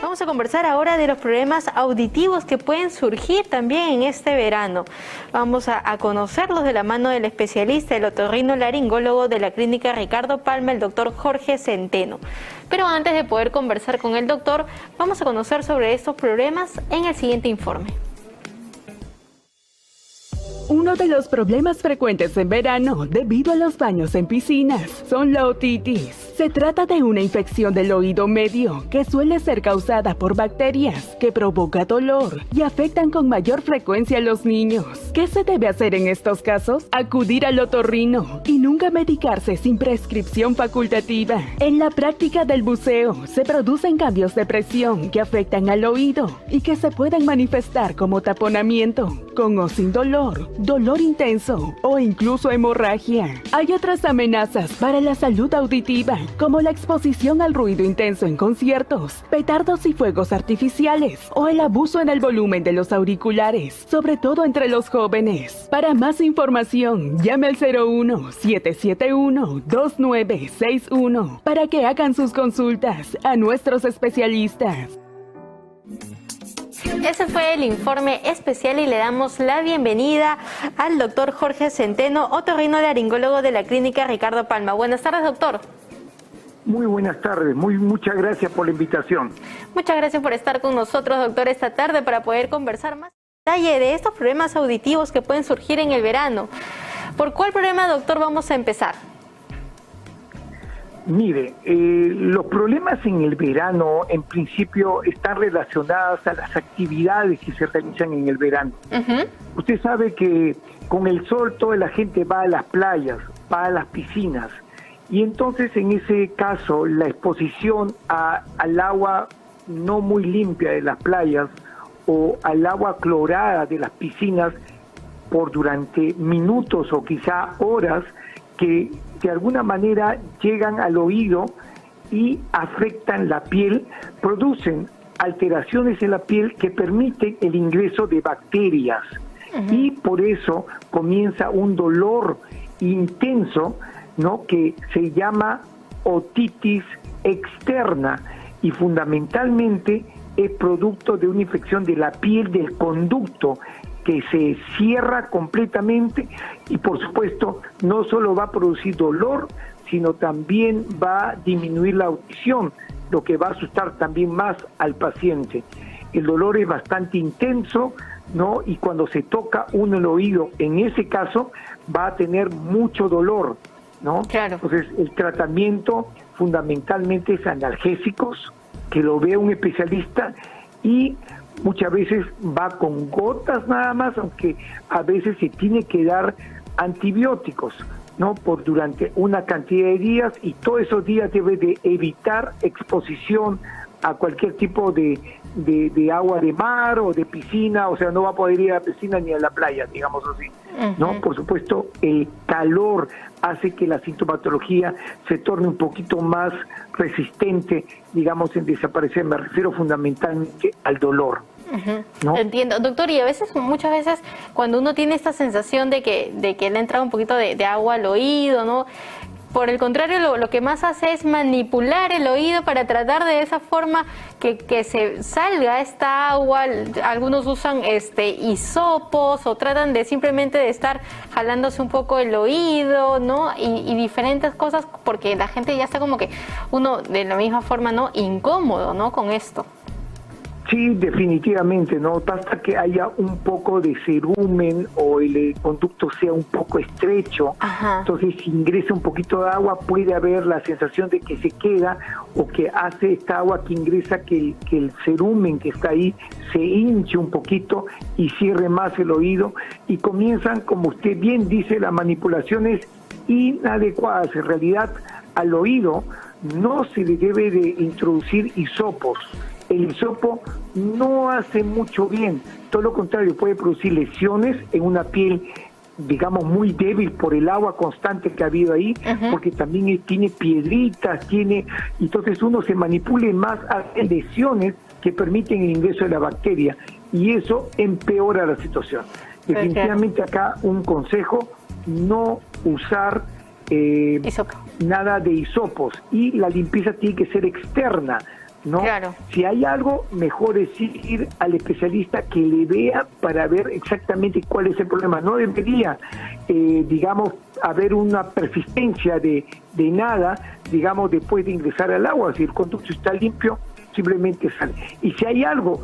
Vamos a conversar ahora de los problemas auditivos que pueden surgir también en este verano. Vamos a conocerlos de la mano del especialista, el otorrinolaringólogo de la Clínica Ricardo Palma, el doctor Jorge Centeno. Pero antes de poder conversar con el doctor, vamos a conocer sobre estos problemas en el siguiente informe. Uno de los problemas frecuentes en verano, debido a los baños en piscinas, son la otitis. Se trata de una infección del oído medio que suele ser causada por bacterias que provoca dolor y afectan con mayor frecuencia a los niños. ¿Qué se debe hacer en estos casos? Acudir al otorrino y nunca medicarse sin prescripción facultativa. En la práctica del buceo se producen cambios de presión que afectan al oído y que se pueden manifestar como taponamiento, con o sin dolor, dolor intenso o incluso hemorragia. Hay otras amenazas para la salud auditiva, como la exposición al ruido intenso en conciertos, petardos y fuegos artificiales, o el abuso en el volumen de los auriculares, sobre todo entre los jóvenes. Para más información, llame al 01-771-2961 para que hagan sus consultas a nuestros especialistas. Ese fue el informe especial y le damos la bienvenida al doctor Jorge Centeno, otorrinolaringólogo de la Clínica Ricardo Palma. Buenas tardes, doctor. Muy buenas tardes, muchas gracias por la invitación. Muchas gracias por estar con nosotros, doctor, esta tarde para poder conversar más en detalle de estos problemas auditivos que pueden surgir en el verano. ¿Por cuál problema, doctor, vamos a empezar? Mire, los problemas en el verano en principio están relacionados a las actividades que se realizan en el verano. Usted sabe que con el sol toda la gente va a las playas, va a las piscinas, y entonces en ese caso la exposición al agua no muy limpia de las playas o al agua clorada de las piscinas por durante minutos o quizá horas que de alguna manera llegan al oído y afectan la piel, producen alteraciones en la piel que permiten el ingreso de bacterias. Y por eso comienza un dolor intenso, ¿no?, que se llama otitis externa y fundamentalmente es producto de una infección de la piel del conducto que se cierra completamente y por supuesto no solo va a producir dolor, sino también va a disminuir la audición, lo que va a asustar también más al paciente. El dolor es bastante intenso, ¿no? Y cuando se toca uno el oído, en ese caso va a tener mucho dolor, ¿no? Claro. Entonces el tratamiento fundamentalmente es analgésicos, que lo vea un especialista, y muchas veces va con gotas nada más, aunque a veces se tiene que dar antibióticos, ¿no?, por durante una cantidad de días, y todos esos días debe de evitar exposición a cualquier tipo de agua de mar o de piscina, o sea, no va a poder ir a la piscina ni a la playa, digamos así, ¿no? Por supuesto, el calor hace que la sintomatología se torne un poquito más resistente, digamos, en desaparecer. Me refiero fundamentalmente al dolor. ¿No? Entiendo, doctor, y a veces, muchas veces, cuando uno tiene esta sensación de que le entra un poquito de agua al oído, ¿no? Por el contrario, lo que más hace es manipular el oído para tratar de esa forma que se salga esta agua. Algunos usan hisopos o tratan de simplemente de estar jalándose un poco el oído, ¿no? Y diferentes cosas, porque la gente ya está como que uno de la misma forma, ¿no?, incómodo, ¿no?, con esto. Sí, definitivamente, ¿no? Basta que haya un poco de cerumen o el conducto sea un poco estrecho. Entonces si ingresa un poquito de agua puede haber la sensación de que se queda, o que hace esta agua que ingresa que el cerumen que está ahí se hinche un poquito y cierre más el oído, y comienzan, como usted bien dice, las manipulaciones inadecuadas. En realidad al oído no se le debe de introducir hisopos. El hisopo no hace mucho bien, todo lo contrario, puede producir lesiones en una piel, digamos, muy débil por el agua constante que ha habido ahí, porque también tiene piedritas, entonces uno se manipule más, hace lesiones que permiten el ingreso de la bacteria, y eso empeora la situación. Definitivamente acá un consejo, no usar nada de hisopos, y la limpieza tiene que ser externa, ¿no? Claro. Si hay algo, mejor es ir al especialista que le vea para ver exactamente cuál es el problema. No debería, digamos, haber una persistencia de nada, digamos, después de ingresar al agua. Si el conducto está limpio, simplemente sale. Y si hay algo,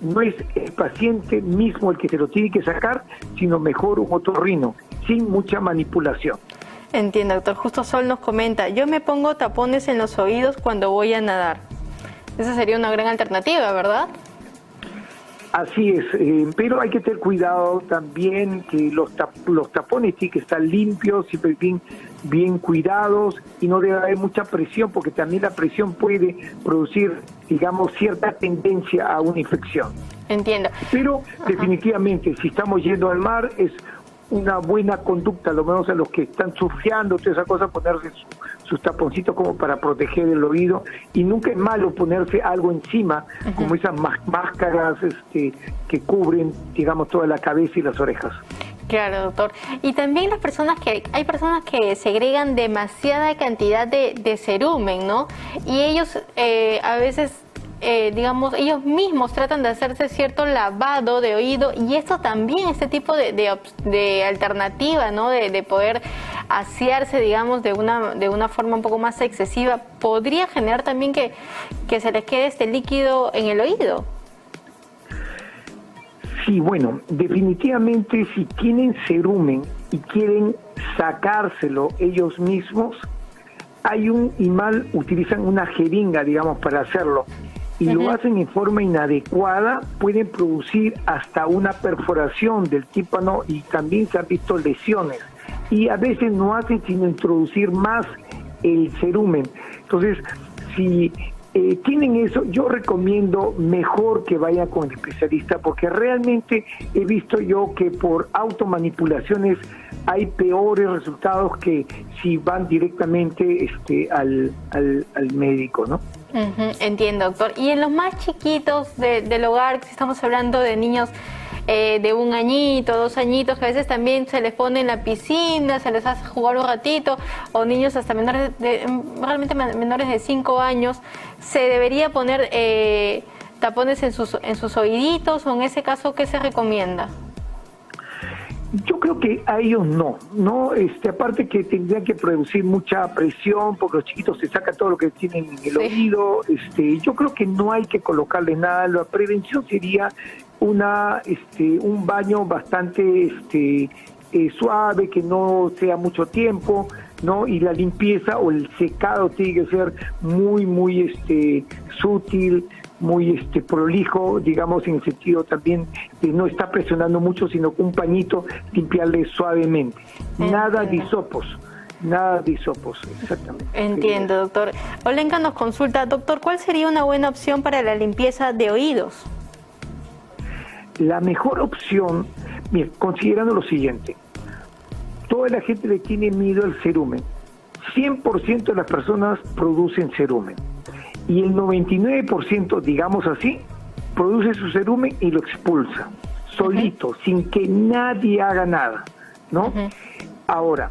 no es el paciente mismo el que se lo tiene que sacar, sino mejor un otorrino, sin mucha manipulación. Entiendo, doctor. Justo Sol nos comenta, yo me pongo tapones en los oídos cuando voy a nadar. Esa sería una gran alternativa, ¿verdad? Así es, pero hay que tener cuidado también que los tapones tienen que estar limpios, siempre bien cuidados, y no debe haber mucha presión, porque también la presión puede producir, digamos, cierta tendencia a una infección. Entiendo. Pero definitivamente, si estamos yendo al mar, es una buena conducta, lo menos a los que están surfeando, toda esa cosa, ponerse sus taponcitos como para proteger el oído, y nunca es malo ponerse algo encima, como esas máscaras que cubren, digamos, toda la cabeza y las orejas. Claro, doctor. Y también hay personas que segregan demasiada cantidad de cerumen, ¿no? Y ellos a veces, digamos, ellos mismos tratan de hacerse cierto lavado de oído, y esto también, este tipo de alternativa, ¿no? De poder asearse, digamos, de una forma un poco más excesiva, podría generar también que se les quede este líquido en el oído. Sí, bueno, definitivamente si tienen cerumen y quieren sacárselo ellos mismos, hay un imán, utilizan una jeringa, digamos, para hacerlo, y lo hacen en forma inadecuada, pueden producir hasta una perforación del tímpano, y también se han visto lesiones, y a veces no hacen sino introducir más el cerumen. Entonces, si tienen eso, yo recomiendo mejor que vayan con el especialista, porque realmente he visto yo que por automanipulaciones hay peores resultados que si van directamente al médico, ¿no? Entiendo, doctor. Y en los más chiquitos del hogar, si estamos hablando de niños de 1 añito, 2 añitos, que a veces también se les pone en la piscina, se les hace jugar un ratito, o niños hasta realmente menores de 5 años, ¿se debería poner tapones en sus oíditos, o en ese caso qué se recomienda? Yo creo que a ellos no, aparte que tendrían que producir mucha presión, porque los chiquitos se sacan todo lo que tienen en el oído, yo creo que no hay que colocarle nada. La prevención sería un baño bastante suave, que no sea mucho tiempo, ¿no? Y la limpieza o el secado tiene que ser muy sutil, muy prolijo, digamos, en el sentido también de no estar presionando mucho, sino con un pañito limpiarle suavemente. Nada de hisopos, exactamente. Entiendo, doctor. Olenka nos consulta, doctor, ¿cuál sería una buena opción para la limpieza de oídos? La mejor opción, mira, considerando lo siguiente, toda la gente le tiene miedo al cerumen. 100% de las personas producen cerumen, y el 99%, digamos así, produce su cerumen y lo expulsa, solito, sin que nadie haga nada, ¿no? Ahora,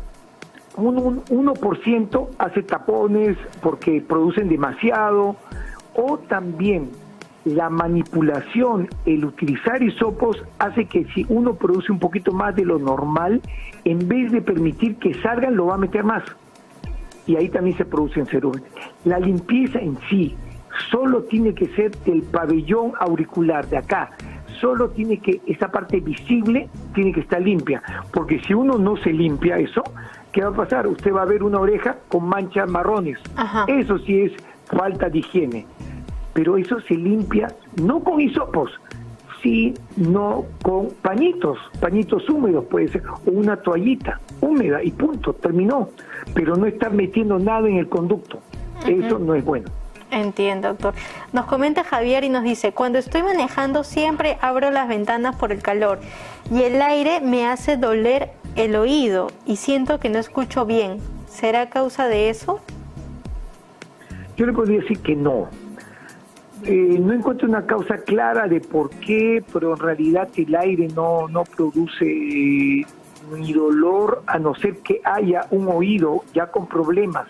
un 1% hace tapones porque producen demasiado, o también la manipulación, el utilizar hisopos, hace que si uno produce un poquito más de lo normal, en vez de permitir que salgan, lo va a meter más. Y ahí también se producen cerumen. La limpieza en sí solo tiene que ser del pabellón auricular, de acá. Solo tiene que, esa parte visible tiene que estar limpia. Porque si uno no se limpia eso, ¿qué va a pasar? Usted va a ver una oreja con manchas marrones. Eso sí es falta de higiene. Pero eso se limpia no con hisopos, sino con pañitos húmedos, puede ser, o una toallita húmeda, y punto, terminó. Pero no estar metiendo nada en el conducto, eso no es bueno. Entiendo, doctor. Nos comenta Javier y nos dice, cuando estoy manejando siempre abro las ventanas por el calor y el aire me hace doler el oído y siento que no escucho bien. ¿Será causa de eso? Yo le podría decir que no. No encuentro una causa clara de por qué, pero en realidad el aire no produce ni dolor, a no ser que haya un oído ya con problemas,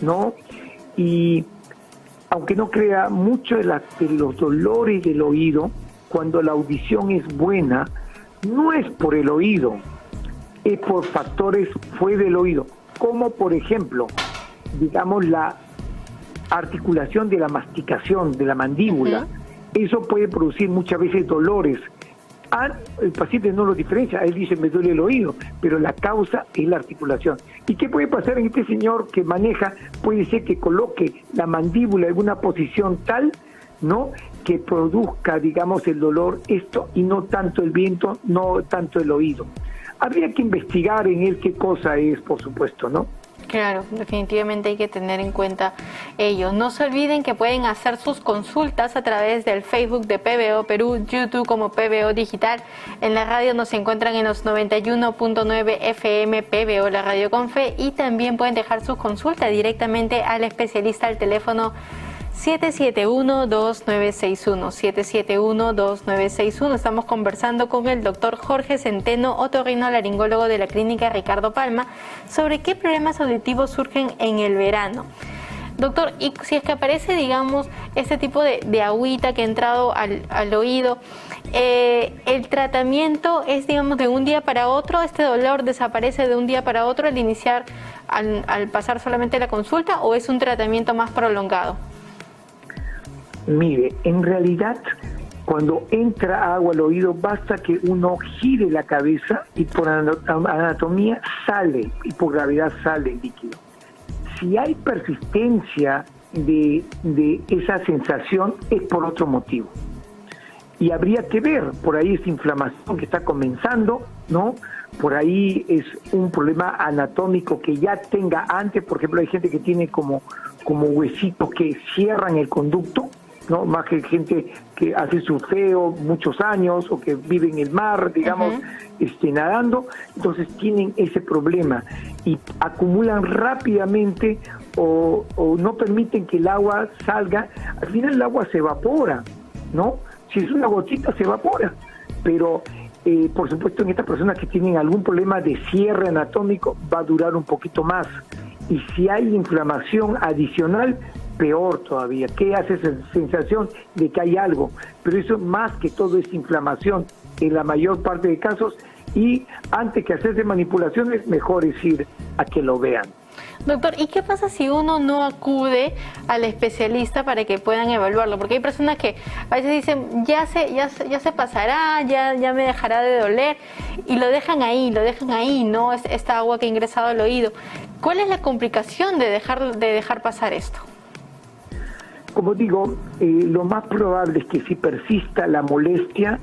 ¿no? Y aunque no crea, mucho de los dolores del oído, cuando la audición es buena, no es por el oído, es por factores fuera del oído, como por ejemplo, digamos, la articulación de la masticación, de la mandíbula. Eso puede producir muchas veces dolores. El paciente no lo diferencia, él dice me duele el oído, pero la causa es la articulación. ¿Y qué puede pasar en este señor que maneja? Puede ser que coloque la mandíbula en una posición tal, ¿no?, que produzca, digamos, el dolor, esto, y no tanto el viento, no tanto el oído. Habría que investigar en él qué cosa es, por supuesto, ¿no? Claro, definitivamente hay que tener en cuenta ello. No se olviden que pueden hacer sus consultas a través del Facebook de PBO Perú, YouTube como PBO Digital. En la radio nos encuentran en los 91.9 FM PBO, la radio con fe, y también pueden dejar sus consultas directamente al especialista al teléfono 771-2961, 771-2961. Estamos conversando con el doctor Jorge Centeno, otorrinolaringólogo de la Clínica Ricardo Palma, sobre qué problemas auditivos surgen en el verano. Doctor, y si es que aparece, digamos, este tipo de agüita que ha entrado al oído, ¿el tratamiento es, digamos, de un día para otro? ¿Este dolor desaparece de un día para otro al iniciar, al pasar solamente la consulta, o es un tratamiento más prolongado? Mire, en realidad, cuando entra agua al oído, basta que uno gire la cabeza y por anatomía sale, y por gravedad sale el líquido. Si hay persistencia de esa sensación, es por otro motivo. Y habría que ver, por ahí es inflamación que está comenzando, ¿no? Por ahí es un problema anatómico que ya tenga antes. Por ejemplo, hay gente que tiene como huesitos que cierran el conducto, ¿no? Más que gente que hace surfeo muchos años o que vive en el mar, digamos, nadando. Entonces tienen ese problema y acumulan rápidamente o no permiten que el agua salga. Al final el agua se evapora, ¿no? Si es una gotita se evapora, pero por supuesto en estas personas que tienen algún problema de cierre anatómico va a durar un poquito más. Y si hay inflamación adicional, peor todavía. ¿Qué hace esa sensación de que hay algo? Pero eso más que todo es inflamación en la mayor parte de casos, y antes que hacerse manipulaciones, mejor es ir a que lo vean. Doctor, ¿y qué pasa si uno no acude al especialista para que puedan evaluarlo? Porque hay personas que a veces dicen, ya se pasará, ya me dejará de doler, y lo dejan ahí, ¿no? Es esta agua que ha ingresado al oído. ¿Cuál es la complicación de dejar pasar esto? Como digo, lo más probable es que si persista la molestia,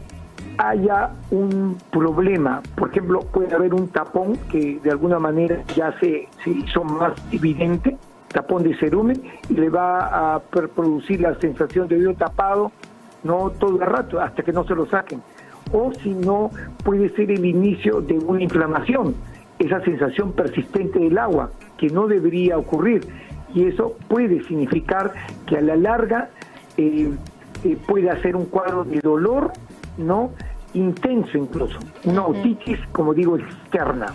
haya un problema. Por ejemplo, puede haber un tapón que de alguna manera ya se hizo más evidente, tapón de cerumen, y le va a producir la sensación de oído tapado, no todo el rato, hasta que no se lo saquen. O si no, puede ser el inicio de una inflamación, esa sensación persistente del agua, que no debería ocurrir. Y eso puede significar que a la larga puede hacer un cuadro de dolor, ¿no?, intenso incluso, una otitis, como digo, externa.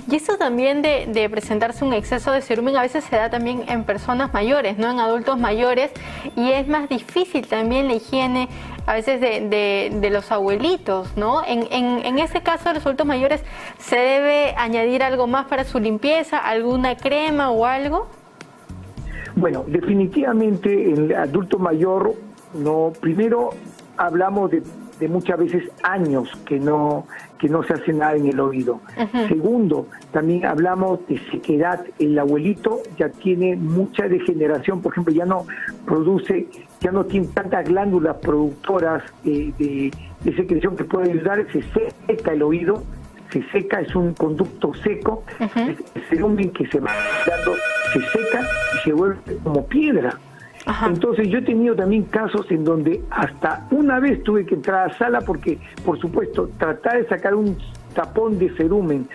Y esto también de presentarse un exceso de cerumen a veces se da también en personas mayores, ¿no?, en adultos mayores, y es más difícil también la higiene a veces de los abuelitos, ¿no? En ese caso de los adultos mayores, ¿se debe añadir algo más para su limpieza, alguna crema o algo? Bueno, definitivamente en el adulto mayor, no, primero hablamos de muchas veces años que no se hace nada en el oído. Segundo, también hablamos de sequedad. El abuelito ya tiene mucha degeneración, por ejemplo, ya no tiene tantas glándulas productoras de secreción que puede ayudar, se seca el oído, se seca, es un conducto seco, el cerumen que se va dando se seca y se vuelve como piedra. Entonces yo he tenido también casos en donde hasta una vez tuve que entrar a sala porque, por supuesto, tratar de sacar un tapón de cerumen,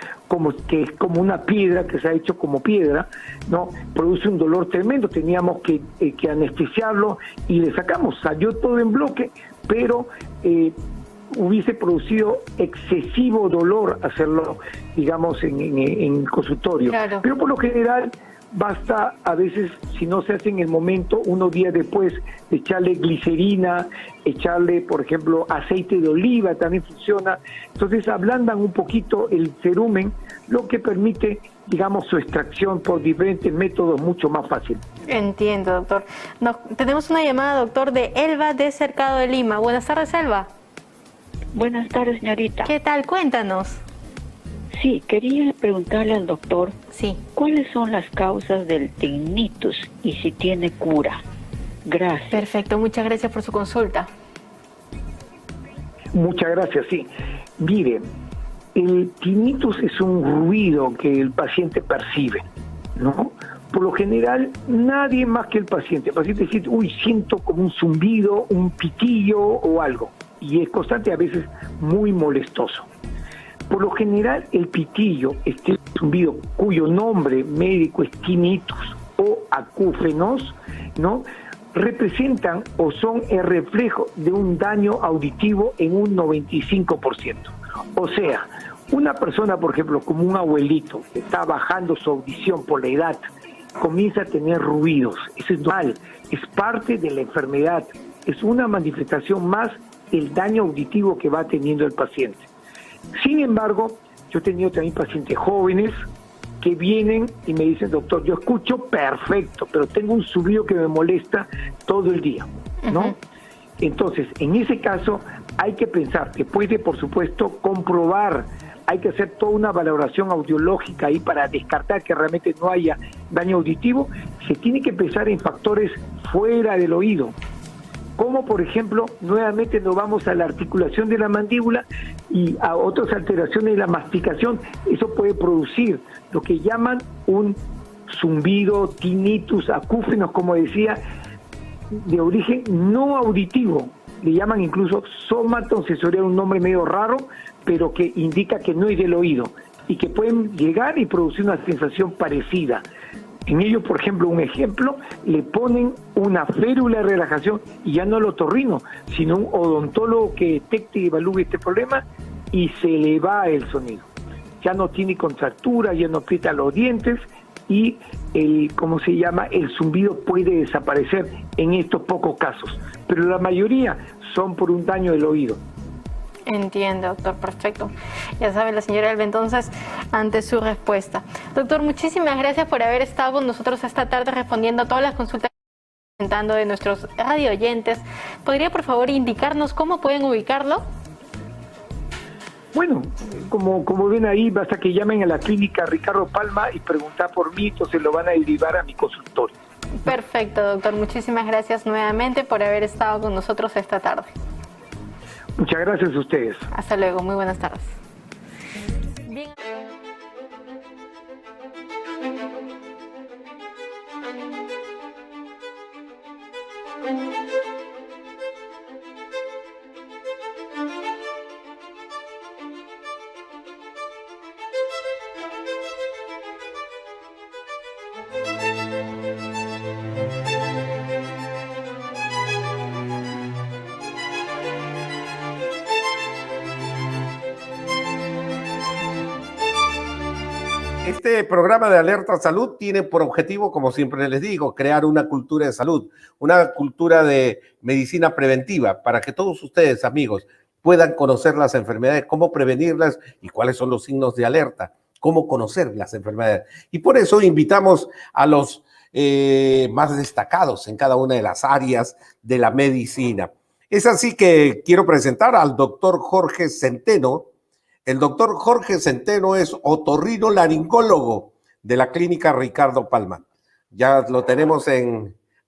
que es como una piedra que se ha hecho como piedra, ¿no? Produce un dolor tremendo, teníamos que anestesiarlo y le sacamos, salió todo en bloque, pero hubiese producido excesivo dolor hacerlo, digamos, en consultorio. Claro. Pero por lo general basta a veces, si no se hace en el momento, unos días después, echarle glicerina, echarle, por ejemplo, aceite de oliva, también funciona. Entonces ablandan un poquito el cerumen, lo que permite, digamos, su extracción por diferentes métodos mucho más fácil. Entiendo, doctor. Tenemos una llamada, doctor, de Elba de Cercado de Lima. Buenas tardes, Elba. Buenas tardes, señorita. ¿Qué tal? Cuéntanos. Sí, quería preguntarle al doctor, Sí. ¿cuáles son las causas del tinnitus y si tiene cura? Gracias. Perfecto, muchas gracias por su consulta. Muchas gracias, sí. Mire, el tinnitus es un ruido que el paciente percibe, ¿no? Por lo general, nadie más que el paciente. El paciente dice, uy, siento como un zumbido, un pitillo o algo. Y es constante, a veces muy molestoso. Por lo general, el pitillo, este zumbido, cuyo nombre médico es tinnitus o acúfenos, ¿no?, representan o son el reflejo de un daño auditivo en un 95%. O sea, una persona, por ejemplo, como un abuelito, que está bajando su audición por la edad, comienza a tener ruidos. Eso es normal, es parte de la enfermedad, es una manifestación más del daño auditivo que va teniendo el paciente. Sin embargo, yo he tenido también pacientes jóvenes que vienen y me dicen, doctor, yo escucho perfecto, pero tengo un zumbido que me molesta todo el día, ¿no? Uh-huh. Entonces, en ese caso, hay que pensar que puede, por supuesto, comprobar, hay que hacer toda una valoración audiológica ahí para descartar que realmente no haya daño auditivo. Se tiene que pensar en factores fuera del oído, como por ejemplo, nuevamente nos vamos a la articulación de la mandíbula y a otras alteraciones de la masticación. Eso puede producir lo que llaman un zumbido, tinnitus, acúfenos, como decía, de origen no auditivo. Le llaman incluso somatosensorial, un nombre medio raro, pero que indica que no es del oído y que pueden llegar y producir una sensación parecida. En ello, por ejemplo, le ponen una férula de relajación y ya no el otorrino, sino un odontólogo que detecte y evalúe este problema y se le va el sonido. Ya no tiene contractura, ya no aprieta los dientes y el zumbido puede desaparecer en estos pocos casos. Pero la mayoría son por un daño del oído. Entiendo, doctor, perfecto. Ya sabe la señora Elba, entonces, ante su respuesta. Doctor, muchísimas gracias por haber estado con nosotros esta tarde respondiendo a todas las consultas presentando de nuestros radio oyentes. ¿Podría, por favor, indicarnos cómo pueden ubicarlo? Bueno, como ven ahí, basta que llamen a la clínica Ricardo Palma y preguntar por mí, entonces lo van a derivar a mi consultorio. Perfecto, doctor. Muchísimas gracias nuevamente por haber estado con nosotros esta tarde. Muchas gracias a ustedes. Hasta luego, muy buenas tardes. Bien. Este programa de Alerta Salud tiene por objetivo, como siempre les digo, crear una cultura de salud, una cultura de medicina preventiva para que todos ustedes, amigos, puedan conocer las enfermedades, cómo prevenirlas y cuáles son los signos de alerta, cómo conocer las enfermedades. Y por eso invitamos a los más destacados en cada una de las áreas de la medicina. Es así que quiero presentar al doctor Jorge Centeno. El doctor Jorge Centeno es otorrinolaringólogo de la clínica Ricardo Palma. Ya lo tenemos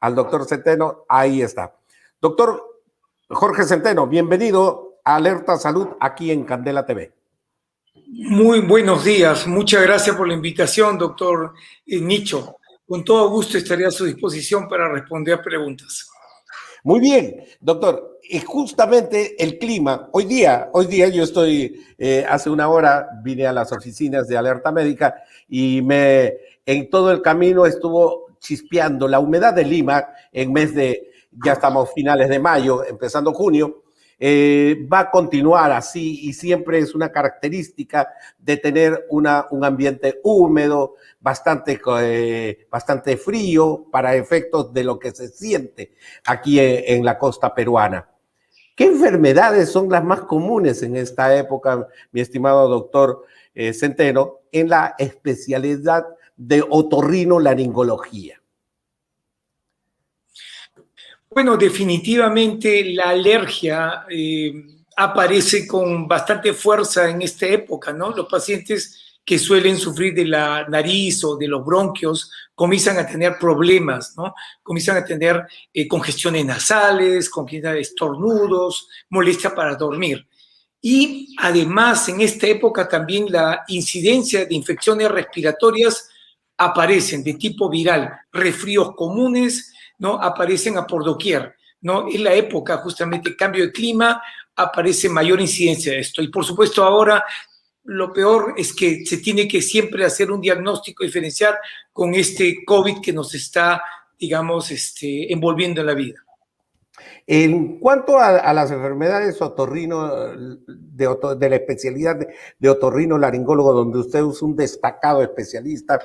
al doctor Centeno, ahí está. Doctor Jorge Centeno, bienvenido a Alerta Salud aquí en Candela TV. Muy buenos días, muchas gracias por la invitación, doctor Nicho. Con todo gusto estaré a su disposición para responder preguntas. Muy bien, doctor. Y justamente el clima, hoy día yo estoy, hace una hora vine a las oficinas de Alerta Médica y en todo el camino estuvo chispeando la humedad de Lima en mes de, ya estamos finales de mayo, empezando junio, va a continuar así y siempre es una característica de tener un ambiente húmedo, bastante frío para efectos de lo que se siente aquí en la costa peruana. ¿Qué enfermedades son las más comunes en esta época, mi estimado doctor Centeno, en la especialidad de otorrinolaringología? Bueno, definitivamente la alergia aparece con bastante fuerza en esta época, ¿no? Los pacientes que suelen sufrir de la nariz o de los bronquios comienzan a tener problemas, ¿no? Comienzan a tener congestiones nasales, comienzan a estornudos, molestia para dormir. Y además, en esta época también la incidencia de infecciones respiratorias aparecen de tipo viral, resfríos comunes, ¿no? Aparecen a por doquier, ¿no? En la época, justamente, cambio de clima, aparece mayor incidencia de esto. Y por supuesto ahora lo peor es que se tiene que siempre hacer un diagnóstico diferencial con este COVID que nos está, digamos, envolviendo en la vida. En cuanto a las enfermedades de la especialidad de otorrinolaringólogo, donde usted es un destacado especialista,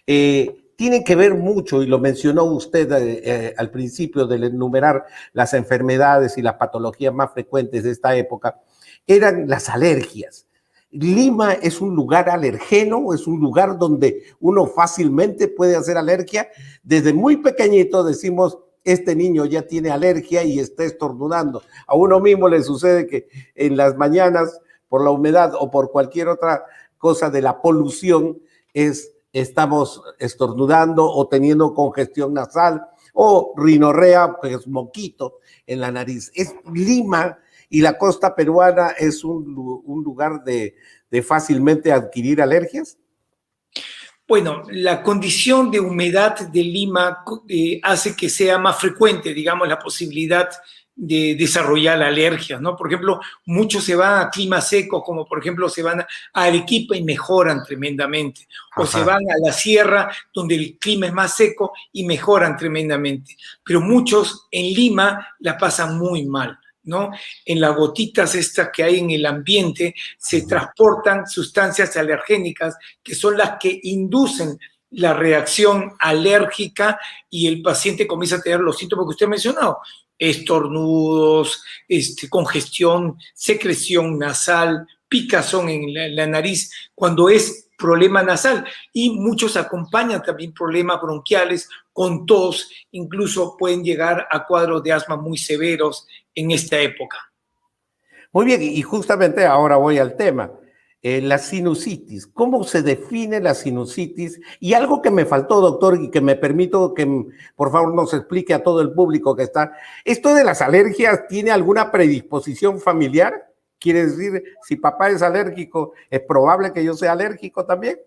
tiene que ver mucho, y lo mencionó usted al principio del enumerar las enfermedades y las patologías más frecuentes de esta época, eran las alergias. ¿Lima es un lugar alergeno? ¿Es un lugar donde uno fácilmente puede hacer alergia? Desde muy pequeñito decimos, este niño ya tiene alergia y está estornudando. A uno mismo le sucede que en las mañanas, por la humedad o por cualquier otra cosa de la polución, estamos estornudando o teniendo congestión nasal o rinorrea, que es moquito en la nariz. Es Lima y la costa peruana es un lugar de fácilmente adquirir alergias. Bueno, la condición de humedad de Lima hace que sea más frecuente, digamos, la posibilidad de desarrollar alergias, ¿no? Por ejemplo, muchos se van a climas secos, como por ejemplo se van a Arequipa y mejoran tremendamente, o se van a la sierra donde el clima es más seco y mejoran tremendamente, pero muchos en Lima la pasan muy mal, ¿no? En las gotitas estas que hay en el ambiente se transportan sustancias alergénicas que son las que inducen la reacción alérgica y el paciente comienza a tener los síntomas que usted ha mencionado: estornudos, congestión, secreción nasal, picazón en la nariz cuando es problema nasal, y muchos acompañan también problemas bronquiales con tos, incluso pueden llegar a cuadros de asma muy severos en esta época. Muy bien, y justamente ahora voy al tema. La sinusitis, ¿cómo se define la sinusitis? Y algo que me faltó, doctor, y que me permito que por favor nos explique a todo el público que está. ¿Esto de las alergias tiene alguna predisposición familiar? ¿Quiere decir, si papá es alérgico, es probable que yo sea alérgico también?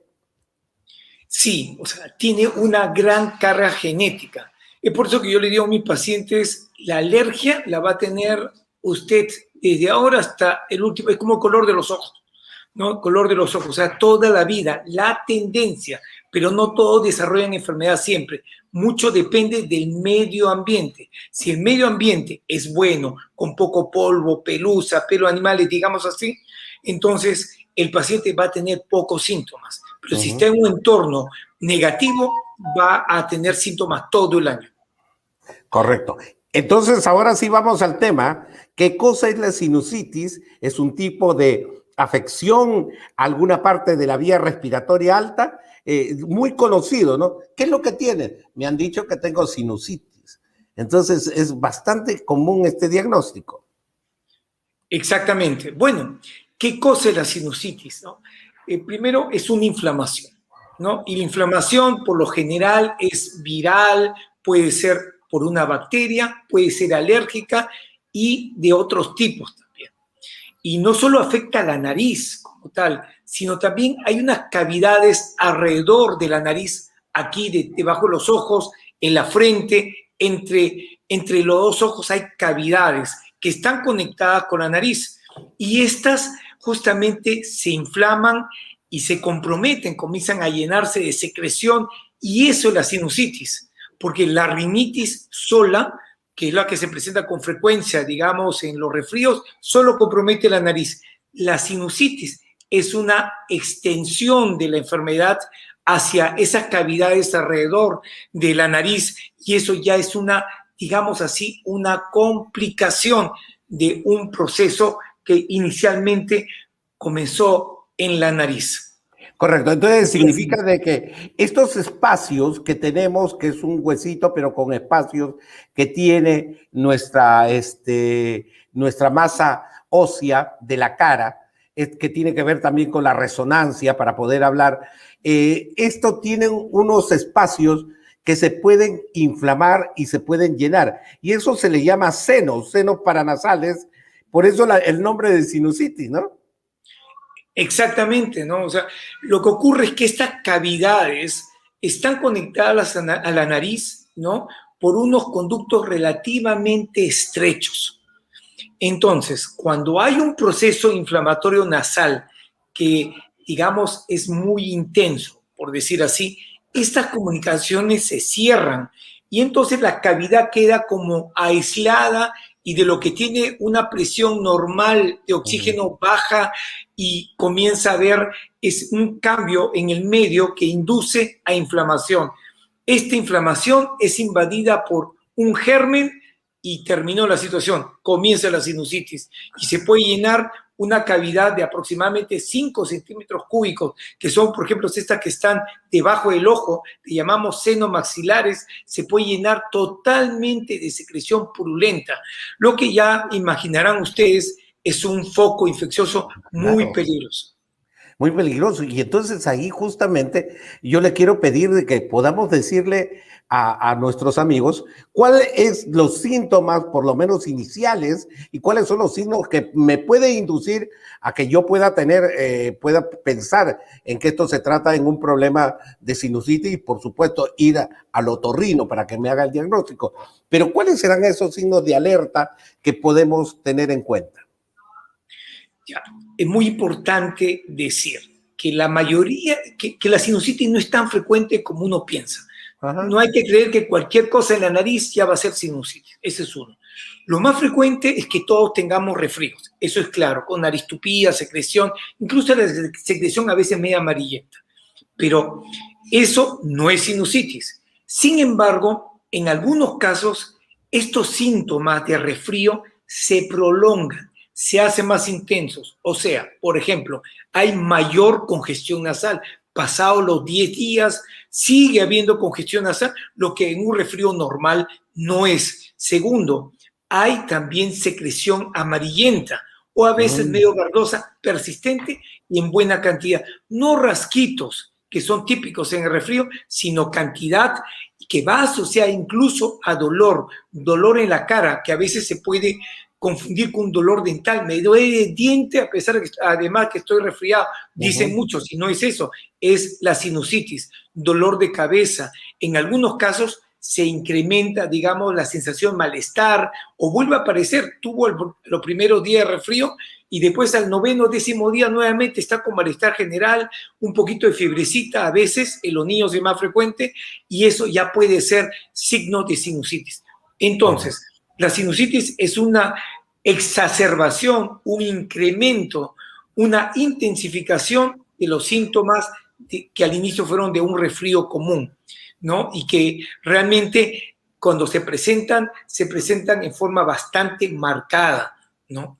Sí, o sea, tiene una gran carga genética. Es por eso que yo le digo a mis pacientes, la alergia la va a tener usted desde ahora hasta el último, es como el color de los ojos, ¿no? El color de los ojos, o sea, toda la vida, la tendencia, pero no todos desarrollan enfermedad siempre. Mucho depende del medio ambiente. Si el medio ambiente es bueno, con poco polvo, pelusa, pelo animales, digamos así, entonces el paciente va a tener pocos síntomas. Pero si está en un entorno negativo, va a tener síntomas todo el año. Correcto. Entonces, ahora sí vamos al tema. ¿Qué cosa es la sinusitis? Es un tipo de afección a alguna parte de la vía respiratoria alta, muy conocido, ¿no? ¿Qué es lo que tiene? Me han dicho que tengo sinusitis. Entonces, es bastante común este diagnóstico. Exactamente. Bueno, ¿qué cosa es la sinusitis, no? Primero, es una inflamación, ¿no? Y la inflamación, por lo general, es viral, puede ser por una bacteria, puede ser alérgica y de otros tipos también. Y no solo afecta a la nariz como tal, sino también hay unas cavidades alrededor de la nariz, aquí debajo de los ojos, en la frente, entre entre los dos ojos hay cavidades que están conectadas con la nariz y estas justamente se inflaman y se comprometen, comienzan a llenarse de secreción y eso es la sinusitis, porque la rinitis sola, que es la que se presenta con frecuencia, digamos, en los resfríos, solo compromete la nariz. La sinusitis es una extensión de la enfermedad hacia esas cavidades alrededor de la nariz y eso ya es una, digamos así, una complicación de un proceso que inicialmente comenzó en la nariz. Correcto, entonces significa de que estos espacios que tenemos, que es un huesito, pero con espacios que tiene nuestra masa ósea de la cara, que tiene que ver también con la resonancia para poder hablar, esto tiene unos espacios que se pueden inflamar y se pueden llenar, y eso se le llama senos paranasales, por eso el nombre de sinusitis, ¿no? Exactamente, ¿no? O sea, lo que ocurre es que estas cavidades están conectadas a la nariz, ¿no? Por unos conductos relativamente estrechos. Entonces, cuando hay un proceso inflamatorio nasal que, digamos, es muy intenso, por decir así, estas comunicaciones se cierran y entonces la cavidad queda como aislada y de lo que tiene una presión normal de oxígeno baja y comienza a haber es un cambio en el medio que induce a inflamación. Esta inflamación es invadida por un germen y terminó la situación, comienza la sinusitis y se puede llenar una cavidad de aproximadamente 5 centímetros cúbicos, que son, por ejemplo, estas que están debajo del ojo, que llamamos senos maxilares, se puede llenar totalmente de secreción purulenta. Lo que ya imaginarán ustedes es un foco infeccioso muy peligroso. Muy peligroso. Y entonces ahí justamente yo le quiero pedir de que podamos decirle a nuestros amigos cuáles es los síntomas, por lo menos iniciales, y cuáles son los signos que me puede inducir a que yo pueda pueda pensar en que esto se trata en un problema de sinusitis y por supuesto ir al otorrino para que me haga el diagnóstico. Pero ¿cuáles serán esos signos de alerta que podemos tener en cuenta? Ya, es muy importante decir que la mayoría, que la sinusitis no es tan frecuente como uno piensa. Ajá. No hay que creer que cualquier cosa en la nariz ya va a ser sinusitis, ese es uno. Lo más frecuente es que todos tengamos resfríos, eso es claro, con naristupía, secreción, incluso la secreción a veces media amarillenta. Pero eso no es sinusitis. Sin embargo, en algunos casos, estos síntomas de resfrío se prolongan, se hacen más intensos. O sea, por ejemplo, hay mayor congestión nasal. Pasados los 10 días, sigue habiendo congestión nasal, lo que en un resfrío normal no es. Segundo, hay también secreción amarillenta o a veces medio verdosa, persistente y en buena cantidad. No rasquitos, que son típicos en el resfrío, sino cantidad que va asociada incluso a dolor en la cara, que a veces se puede confundir con un dolor dental, me duele el diente a pesar de que además que estoy resfriado, dicen muchos, y no es eso, es la sinusitis, dolor de cabeza. En algunos casos se incrementa, digamos, la sensación de malestar o vuelve a aparecer, tuvo los primeros días de resfrío y después al 9º, 10º día nuevamente está con malestar general, un poquito de fiebrecita, a veces en los niños es más frecuente y eso ya puede ser signo de sinusitis. Entonces, la sinusitis es una exacerbación, un incremento, una intensificación de los síntomas que al inicio fueron de un resfrío común, ¿no? Y que realmente cuando se presentan en forma bastante marcada, ¿no?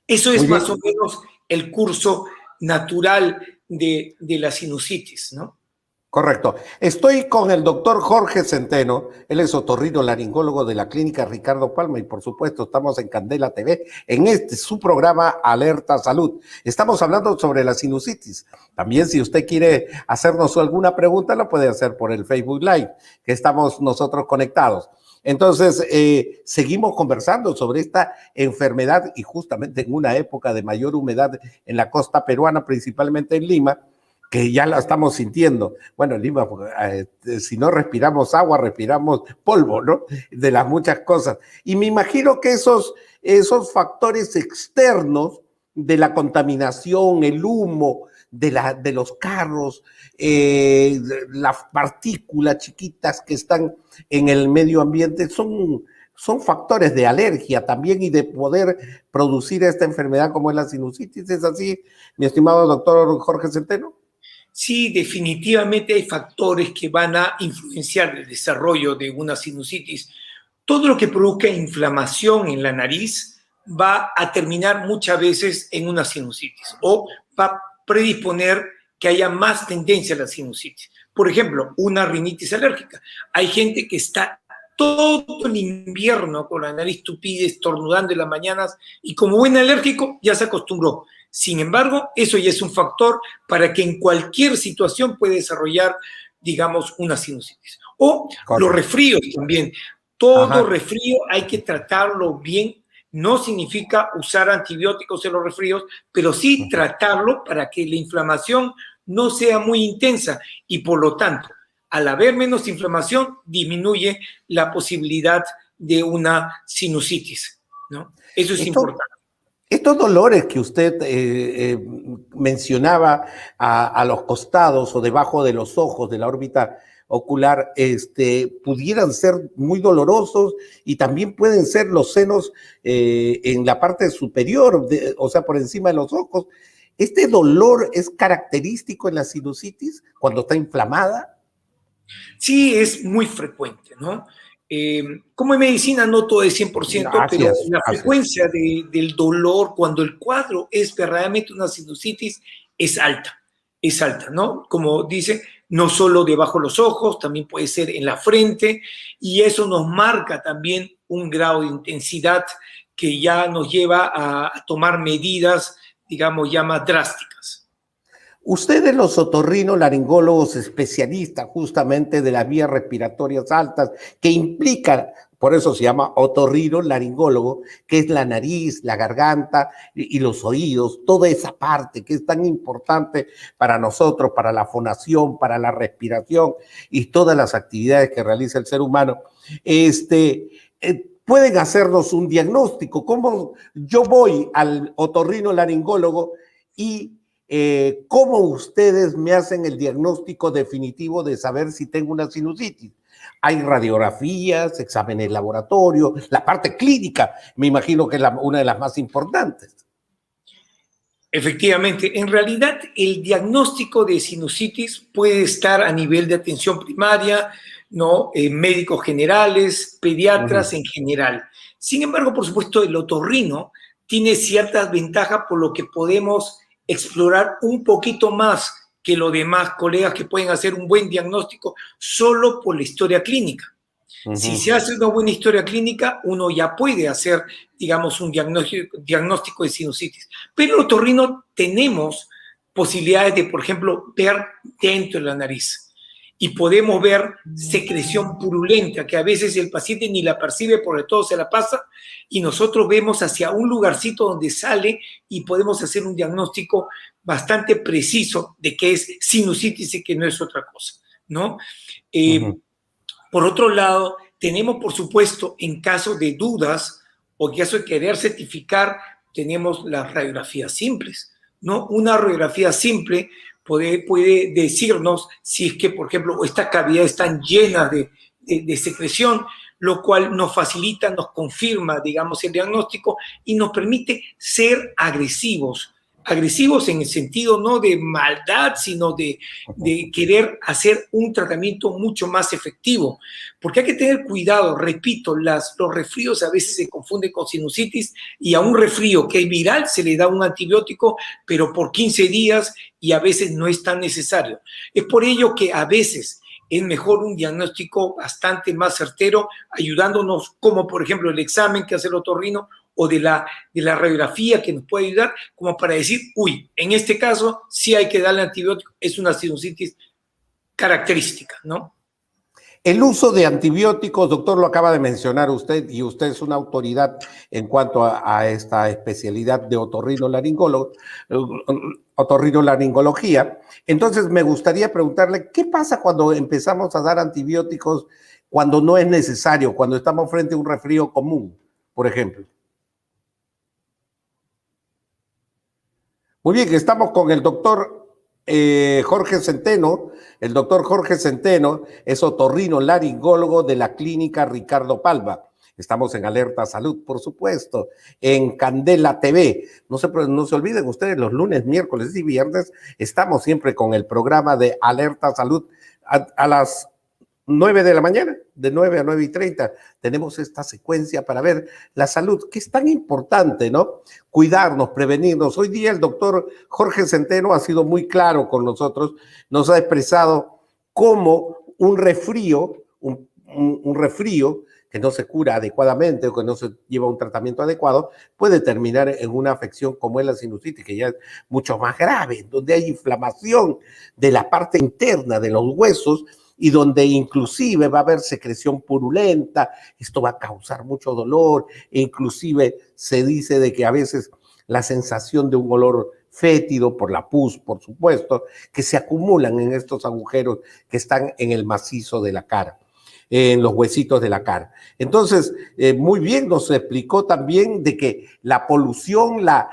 Eso es más o menos el curso natural de la sinusitis, ¿no? Correcto. Estoy con el doctor Jorge Centeno, él es otorrinolaringólogo de la clínica Ricardo Palma y por supuesto estamos en Candela TV, en su programa Alerta Salud. Estamos hablando sobre la sinusitis. También si usted quiere hacernos alguna pregunta, lo puede hacer por el Facebook Live, que estamos nosotros conectados. Entonces, seguimos conversando sobre esta enfermedad y justamente en una época de mayor humedad en la costa peruana, principalmente en Lima, que ya la estamos sintiendo. Bueno, Lima, si no respiramos agua, respiramos polvo, ¿no? De las muchas cosas. Y me imagino que esos factores externos de la contaminación, el humo de los carros, las partículas chiquitas que están en el medio ambiente, son factores de alergia también y de poder producir esta enfermedad como es la sinusitis. ¿Es así, mi estimado doctor Jorge Centeno? Sí, definitivamente hay factores que van a influenciar el desarrollo de una sinusitis. Todo lo que produzca inflamación en la nariz va a terminar muchas veces en una sinusitis o va a predisponer que haya más tendencia a la sinusitis. Por ejemplo, una rinitis alérgica. Hay gente que está todo el invierno con la nariz tupida, estornudando en las mañanas y como buen alérgico ya se acostumbró. Sin embargo, eso ya es un factor para que en cualquier situación puede desarrollar, digamos, una sinusitis. O los resfríos también. Todo resfrío hay que tratarlo bien. No significa usar antibióticos en los resfríos, pero sí tratarlo para que la inflamación no sea muy intensa y por lo tanto, al haber menos inflamación, disminuye la posibilidad de una sinusitis, ¿no? Eso es importante. Estos dolores que usted mencionaba a los costados o debajo de los ojos, de la órbita ocular, pudieran ser muy dolorosos y también pueden ser los senos en la parte superior, o sea, por encima de los ojos. ¿Este dolor es característico en la sinusitis cuando está inflamada? Sí, es muy frecuente, ¿no? Como en medicina no todo es 100%, pero la frecuencia del dolor cuando el cuadro es verdaderamente una sinusitis es alta, ¿no? Como dice, no solo debajo de los ojos, también puede ser en la frente y eso nos marca también un grado de intensidad que ya nos lleva a tomar medidas, digamos, ya más drásticas. Ustedes los otorrinolaringólogos especialistas justamente de las vías respiratorias altas, que implican, por eso se llama otorrinolaringólogo, que es la nariz, la garganta y los oídos, toda esa parte que es tan importante para nosotros, para la fonación, para la respiración y todas las actividades que realiza el ser humano, pueden hacernos un diagnóstico. ¿Cómo yo voy al otorrinolaringólogo y cómo ustedes me hacen el diagnóstico definitivo de saber si tengo una sinusitis? Hay radiografías, exámenes de laboratorio, la parte clínica, me imagino que es una de las más importantes. Efectivamente, en realidad el diagnóstico de sinusitis puede estar a nivel de atención primaria, ¿no? Médicos generales, pediatras en general. Sin embargo, por supuesto, el otorrino tiene ciertas ventajas por lo que podemos explorar un poquito más que los demás colegas que pueden hacer un buen diagnóstico solo por la historia clínica. Si se hace una buena historia clínica, uno ya puede hacer, digamos, un diagnóstico de sinusitis. Pero en el otorrino tenemos posibilidades de, por ejemplo, ver dentro de la nariz. Y podemos ver secreción purulenta, que a veces el paciente ni la percibe, porque todo se la pasa, y nosotros vemos hacia un lugarcito donde sale y podemos hacer un diagnóstico bastante preciso de que es sinusitis y que no es otra cosa, ¿no? Por otro lado, tenemos, por supuesto, en caso de dudas o en caso de querer certificar, tenemos las radiografías simples, ¿no? Una radiografía simple puede decirnos si es que, por ejemplo, estas cavidades están llenas de secreción, lo cual nos facilita, nos confirma, digamos, el diagnóstico y nos permite ser agresivos en el sentido no de maldad, sino de querer hacer un tratamiento mucho más efectivo. Porque hay que tener cuidado, repito, los resfríos a veces se confunden con sinusitis y a un resfrío que es viral se le da un antibiótico, pero por 15 días y a veces no es tan necesario. Es por ello que a veces es mejor un diagnóstico bastante más certero, ayudándonos, como por ejemplo el examen que hace el otorrino o de la radiografía que nos puede ayudar, como para decir, uy, en este caso sí hay que darle antibiótico, es una sinusitis característica, ¿no? El uso de antibióticos, doctor, lo acaba de mencionar usted, y usted es una autoridad en cuanto a esta especialidad de otorrinolaringología. Entonces, me gustaría preguntarle, ¿qué pasa cuando empezamos a dar antibióticos cuando no es necesario, cuando estamos frente a un resfrío común, por ejemplo? Muy bien, estamos con el doctor Jorge Centeno. El doctor Jorge Centeno es otorrinolaringólogo de la clínica Ricardo Palma. Estamos en Alerta Salud, por supuesto, en Candela TV. No se olviden ustedes, los lunes, miércoles y viernes estamos siempre con el programa de Alerta Salud a las 9 de la mañana, de 9 a 9:30, tenemos esta secuencia para ver la salud, que es tan importante, ¿no? Cuidarnos, prevenirnos. Hoy día el doctor Jorge Centeno ha sido muy claro con nosotros, nos ha expresado cómo un resfrío que no se cura adecuadamente o que no se lleva un tratamiento adecuado, puede terminar en una afección como es la sinusitis, que ya es mucho más grave, donde hay inflamación de la parte interna de los huesos, y donde inclusive va a haber secreción purulenta. Esto va a causar mucho dolor, e inclusive se dice de que a veces la sensación de un olor fétido por la pus, por supuesto, que se acumulan en estos agujeros que están en el macizo de la cara, en los huesitos de la cara. Entonces, muy bien nos explicó también de que la polución, la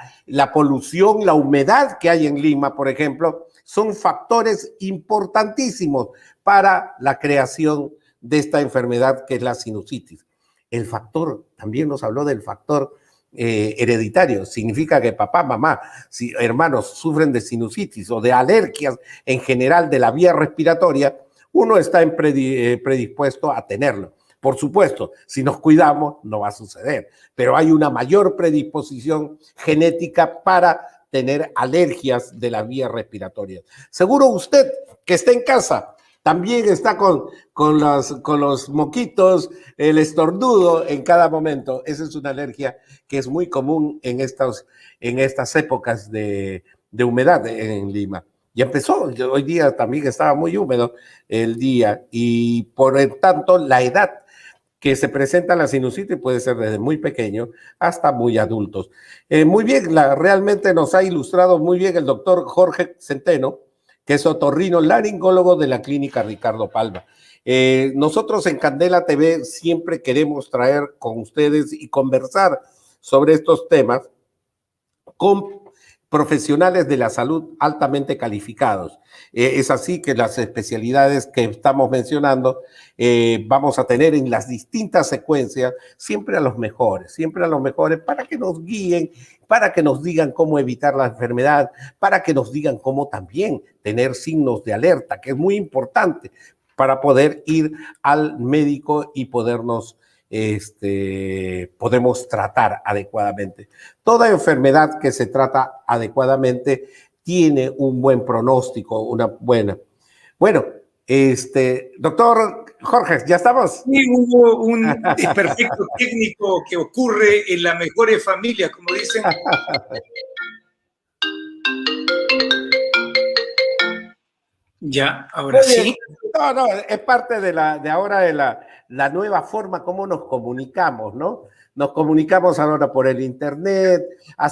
humedad que hay en Lima, por ejemplo, son factores importantísimos para la creación de esta enfermedad que es la sinusitis. El factor, también nos habló del factor hereditario. Significa que papá, mamá, si hermanos sufren de sinusitis o de alergias en general de la vía respiratoria, uno está predispuesto a tenerlo. Por supuesto, si nos cuidamos no va a suceder, pero hay una mayor predisposición genética para tener alergias de la vía respiratoria. Seguro usted que está en casa también está con los moquitos, el estornudo en cada momento. Esa es una alergia que es muy común en estas épocas de humedad en Lima. Y empezó, hoy día también estaba muy húmedo el día, y por tanto la edad que se presenta la sinusitis puede ser desde muy pequeño hasta muy adultos. Muy bien, realmente nos ha ilustrado muy bien el doctor Jorge Centeno, que es otorrinolaringólogo de la clínica Ricardo Palma. Nosotros en Candela TV siempre queremos traer con ustedes y conversar sobre estos temas con profesionales de la salud altamente calificados. Es así que las especialidades que estamos mencionando vamos a tener en las distintas secuencias siempre a los mejores para que nos guíen, para que nos digan cómo evitar la enfermedad, para que nos digan cómo también tener signos de alerta, que es muy importante para poder ir al médico y podemos tratar adecuadamente. Toda enfermedad que se trata adecuadamente tiene un buen pronóstico, una buena. Bueno, doctor Jorge, ¿ya estamos? Sí, hubo un desperfecto técnico que ocurre en las mejores familias, como dicen. Ya, ahora sí. No, es parte de la nueva forma como nos comunicamos, ¿no? Nos comunicamos ahora por el internet,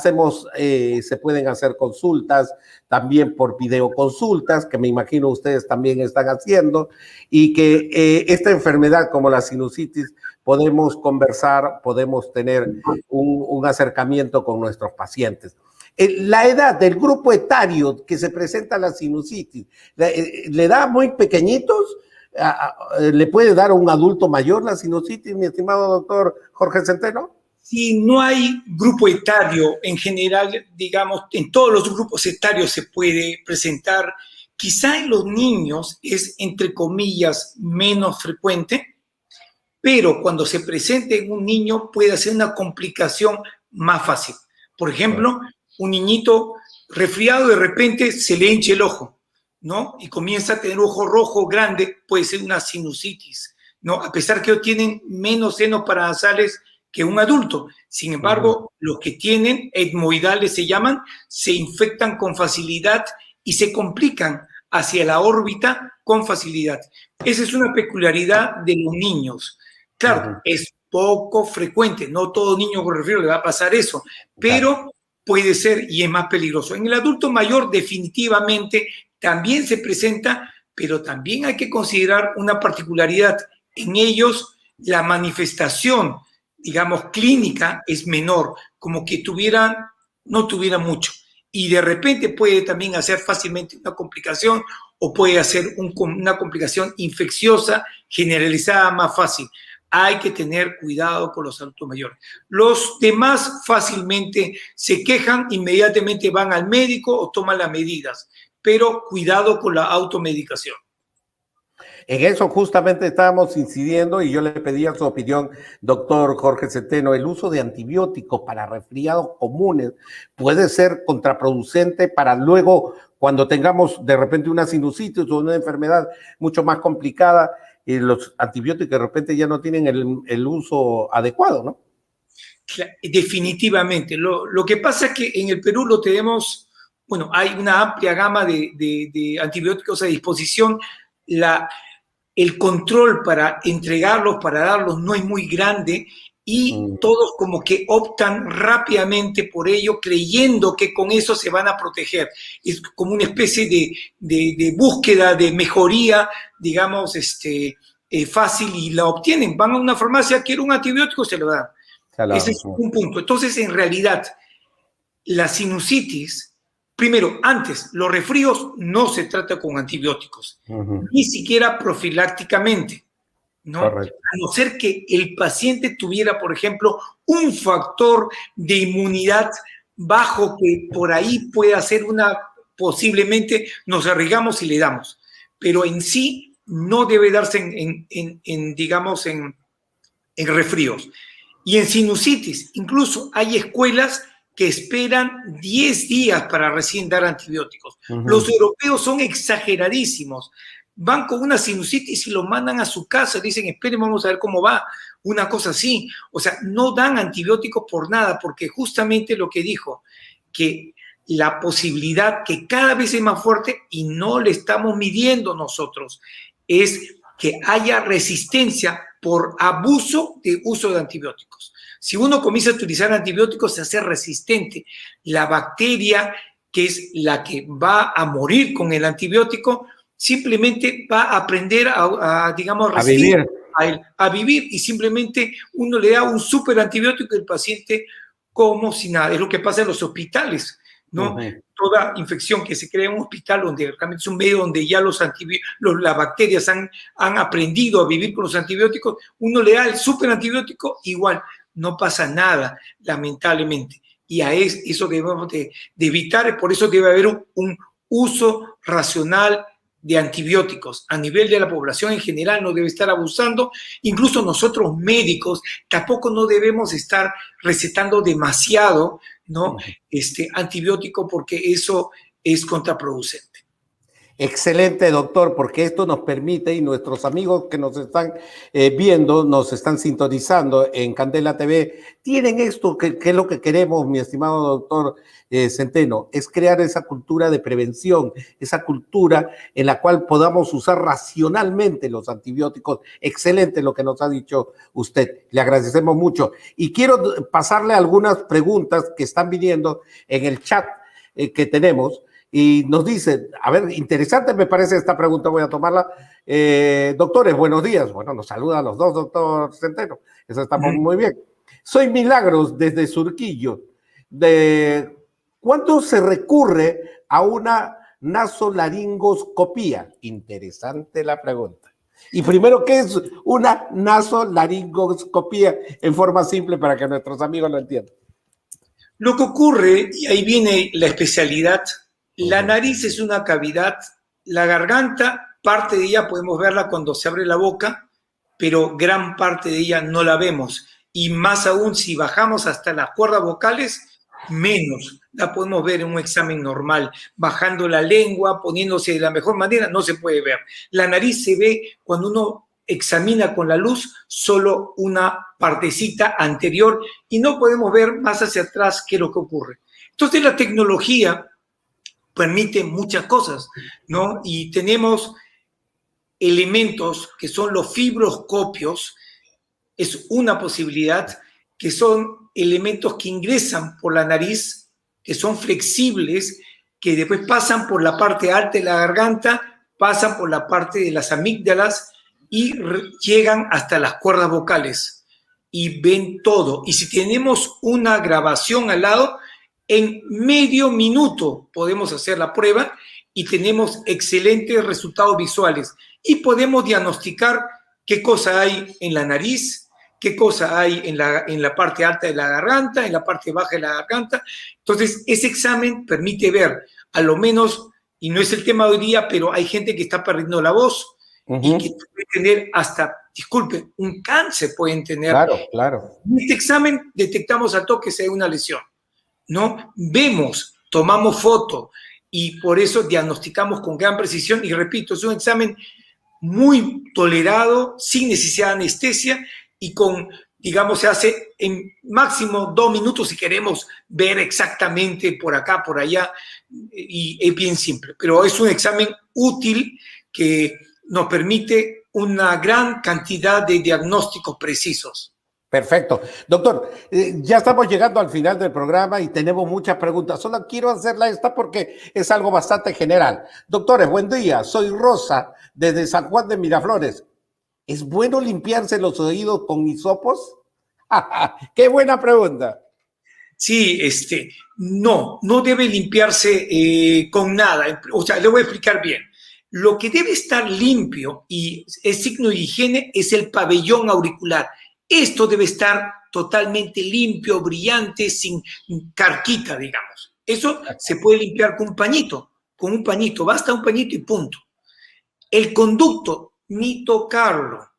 se pueden hacer consultas también por videoconsultas, que me imagino ustedes también están haciendo, y que esta enfermedad como la sinusitis podemos conversar, podemos tener un acercamiento con nuestros pacientes. La edad del grupo etario que se presenta la sinusitis, ¿le da muy pequeñitos? ¿Le puede dar a un adulto mayor la sinusitis, mi estimado doctor Jorge Centeno? Si no hay grupo etario en general, digamos, en todos los grupos etarios se puede presentar. Quizá en los niños es, entre comillas, menos frecuente, pero cuando se presente en un niño puede ser una complicación más fácil. Por ejemplo, un niñito resfriado de repente se le hincha el ojo, ¿no? Y comienza a tener ojo rojo grande, puede ser una sinusitis, ¿no? A pesar que ellos tienen menos senos paranasales que un adulto. Sin embargo, los que tienen etmoidales se llaman, se infectan con facilidad y se complican hacia la órbita con facilidad. Esa es una peculiaridad de los niños. Claro, es poco frecuente, no todo niño con resfrío le va a pasar eso, pero puede ser y es más peligroso. En el adulto mayor definitivamente también se presenta, pero también hay que considerar una particularidad. En ellos la manifestación, digamos, clínica es menor, como que no tuvieran mucho. Y de repente puede también hacer fácilmente una complicación o puede hacer una complicación infecciosa generalizada más fácil. Hay que tener cuidado con los adultos mayores. Los demás fácilmente se quejan, inmediatamente van al médico o toman las medidas, pero cuidado con la automedicación. En eso justamente estábamos incidiendo y yo le pedía su opinión, doctor Jorge Centeno. El uso de antibióticos para resfriados comunes puede ser contraproducente para luego, cuando tengamos de repente una sinusitis o una enfermedad mucho más complicada, y los antibióticos de repente ya no tienen el uso adecuado, ¿no? Definitivamente. Lo que pasa es que en el Perú lo tenemos, bueno, hay una amplia gama de antibióticos a disposición. El control para entregarlos, para darlos, no es muy grande y todos como que optan rápidamente por ello, creyendo que con eso se van a proteger. Es como una especie de búsqueda, de mejoría, digamos, fácil, y la obtienen. Van a una farmacia, quiero un antibiótico, se lo dan. Ese es un punto. Entonces, en realidad, la sinusitis, primero, antes, los resfríos no se trata con antibióticos, ni siquiera profilácticamente, ¿no? Correcto. A no ser que el paciente tuviera, por ejemplo, un factor de inmunidad bajo que por ahí pueda hacer posiblemente nos arriesgamos y le damos. Pero en sí no debe darse en resfríos. Y en sinusitis, incluso hay escuelas que esperan 10 días para recién dar antibióticos. Los europeos son exageradísimos. Van con una sinusitis y lo mandan a su casa, dicen, esperen, vamos a ver cómo va, una cosa así. O sea, no dan antibióticos por nada, porque justamente lo que dijo, que la posibilidad que cada vez es más fuerte y no le estamos midiendo nosotros, es que haya resistencia por abuso de uso de antibióticos. Si uno comienza a utilizar antibióticos, se hace resistente. La bacteria, que es la que va a morir con el antibiótico, simplemente va a aprender a vivir, y simplemente uno le da un súper antibiótico y el paciente como si nada. Es lo que pasa en los hospitales, ¿no? Toda infección que se crea en un hospital donde realmente es un medio donde ya las bacterias han aprendido a vivir con los antibióticos, uno le da el súper antibiótico, igual no pasa nada, lamentablemente. Y a eso debemos de evitar, por eso debe haber un uso racional de antibióticos. A nivel de la población en general no debe estar abusando, incluso nosotros médicos tampoco no debemos estar recetando demasiado, ¿no? Antibiótico, porque eso es contraproducente. Excelente, doctor, porque esto nos permite, y nuestros amigos que nos están viendo, nos están sintonizando en Candela TV, tienen esto que es lo que queremos, mi estimado doctor Centeno, es crear esa cultura de prevención, esa cultura en la cual podamos usar racionalmente los antibióticos. Excelente lo que nos ha dicho usted, le agradecemos mucho. Y quiero pasarle algunas preguntas que están viniendo en el chat que tenemos. Y nos dice, a ver, interesante me parece esta pregunta, voy a tomarla. Doctores, buenos días. Bueno, nos saluda a los dos, doctor Centeno. Eso está muy bien. Soy Milagros desde Surquillo. ¿Cuándo se recurre a una nasolaringoscopía? Interesante la pregunta. Y primero, ¿qué es una nasolaringoscopía en forma simple para que nuestros amigos lo entiendan? Lo que ocurre, y ahí viene la especialidad, la nariz es una cavidad, la garganta, parte de ella podemos verla cuando se abre la boca, pero gran parte de ella no la vemos. Y más aún, si bajamos hasta las cuerdas vocales, menos la podemos ver en un examen normal. Bajando la lengua, poniéndose de la mejor manera, no se puede ver. La nariz se ve cuando uno examina con la luz solo una partecita anterior y no podemos ver más hacia atrás qué es lo que ocurre. Entonces la tecnología permite muchas cosas, ¿no? Y tenemos elementos que son los fibroscopios, es una posibilidad, que son elementos que ingresan por la nariz, que son flexibles, que después pasan por la parte alta de la garganta, pasan por la parte de las amígdalas y llegan hasta las cuerdas vocales y ven todo. Y si tenemos una grabación al lado, en medio minuto podemos hacer la prueba y tenemos excelentes resultados visuales y podemos diagnosticar qué cosa hay en la nariz, qué cosa hay en la parte alta de la garganta, en la parte baja de la garganta. Entonces, ese examen permite ver, a lo menos, y no es el tema de hoy día, pero hay gente que está perdiendo la voz y que puede tener hasta, disculpe, un cáncer pueden tener. Claro, claro. En este examen detectamos al toque si hay una lesión, ¿no? Vemos, tomamos foto y por eso diagnosticamos con gran precisión. Y repito, es un examen muy tolerado, sin necesidad de anestesia, y digamos, se hace en máximo 2 minutos si queremos ver exactamente por acá, por allá, y es bien simple. Pero es un examen útil que nos permite una gran cantidad de diagnósticos precisos. Perfecto. Doctor, ya estamos llegando al final del programa y tenemos muchas preguntas. Solo quiero hacerla esta porque es algo bastante general. Doctores, buen día. Soy Rosa, desde San Juan de Miraflores. ¿Es bueno limpiarse los oídos con hisopos? ¡Qué buena pregunta! Sí, no debe limpiarse con nada. O sea, le voy a explicar bien. Lo que debe estar limpio y es signo de higiene es el pabellón auricular. Esto debe estar totalmente limpio, brillante, sin carquita, digamos. Eso se puede limpiar con un pañito, basta un pañito y punto. El conducto, ni tocarlo.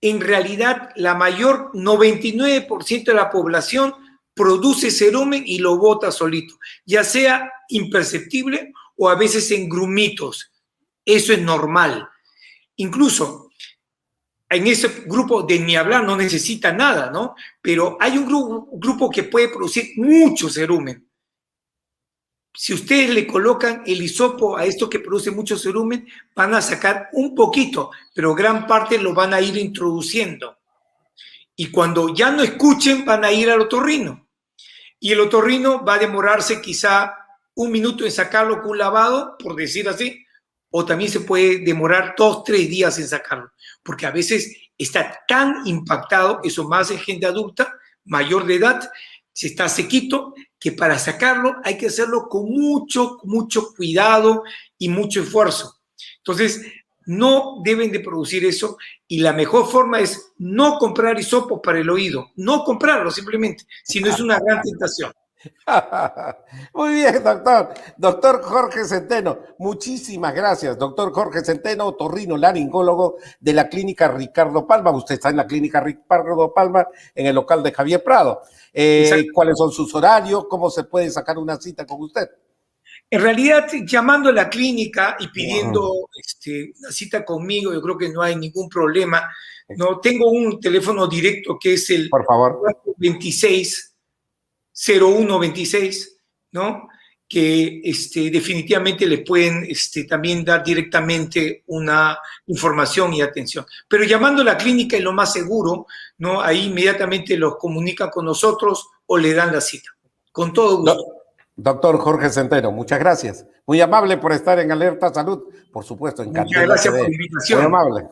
En realidad, la mayor 99% de la población produce cerumen y lo bota solito, ya sea imperceptible o a veces en grumitos. Eso es normal. Incluso en ese grupo de ni hablar no necesita nada, ¿no? Pero hay un grupo que puede producir mucho cerumen. Si ustedes le colocan el hisopo a esto que produce mucho cerumen, van a sacar un poquito, pero gran parte lo van a ir introduciendo. Y cuando ya no escuchen, van a ir al otorrino. Y el otorrino va a demorarse quizá 1 minuto en sacarlo con un lavado, por decir así, o también se puede demorar 2, 3 días en sacarlo, porque a veces está tan impactado, eso más en gente adulta, mayor de edad, se está sequito, que para sacarlo hay que hacerlo con mucho cuidado y mucho esfuerzo. Entonces, no deben de producir eso y la mejor forma es no comprar hisopos para el oído, no comprarlo simplemente, sino es una gran tentación. Muy bien, doctor. Doctor Jorge Centeno, muchísimas gracias. Doctor Jorge Centeno, otorrinolaringólogo de la clínica Ricardo Palma. Usted está en la clínica Ricardo Palma, en el local de Javier Prado. ¿Cuáles son sus horarios? ¿Cómo se puede sacar una cita con usted? En realidad, llamando a la clínica y pidiendo una cita conmigo, yo creo que no hay ningún problema. No, tengo un teléfono directo que es el, por favor, 426-0126, ¿no? Que definitivamente les pueden también dar directamente una información y atención. Pero llamando a la clínica es lo más seguro, ¿no? Ahí inmediatamente los comunican con nosotros o le dan la cita. Con todo gusto. Doctor Jorge Centeno, muchas gracias. Muy amable por estar en Alerta Salud. Por supuesto, encantado. Muchas gracias por la invitación. Muy amable.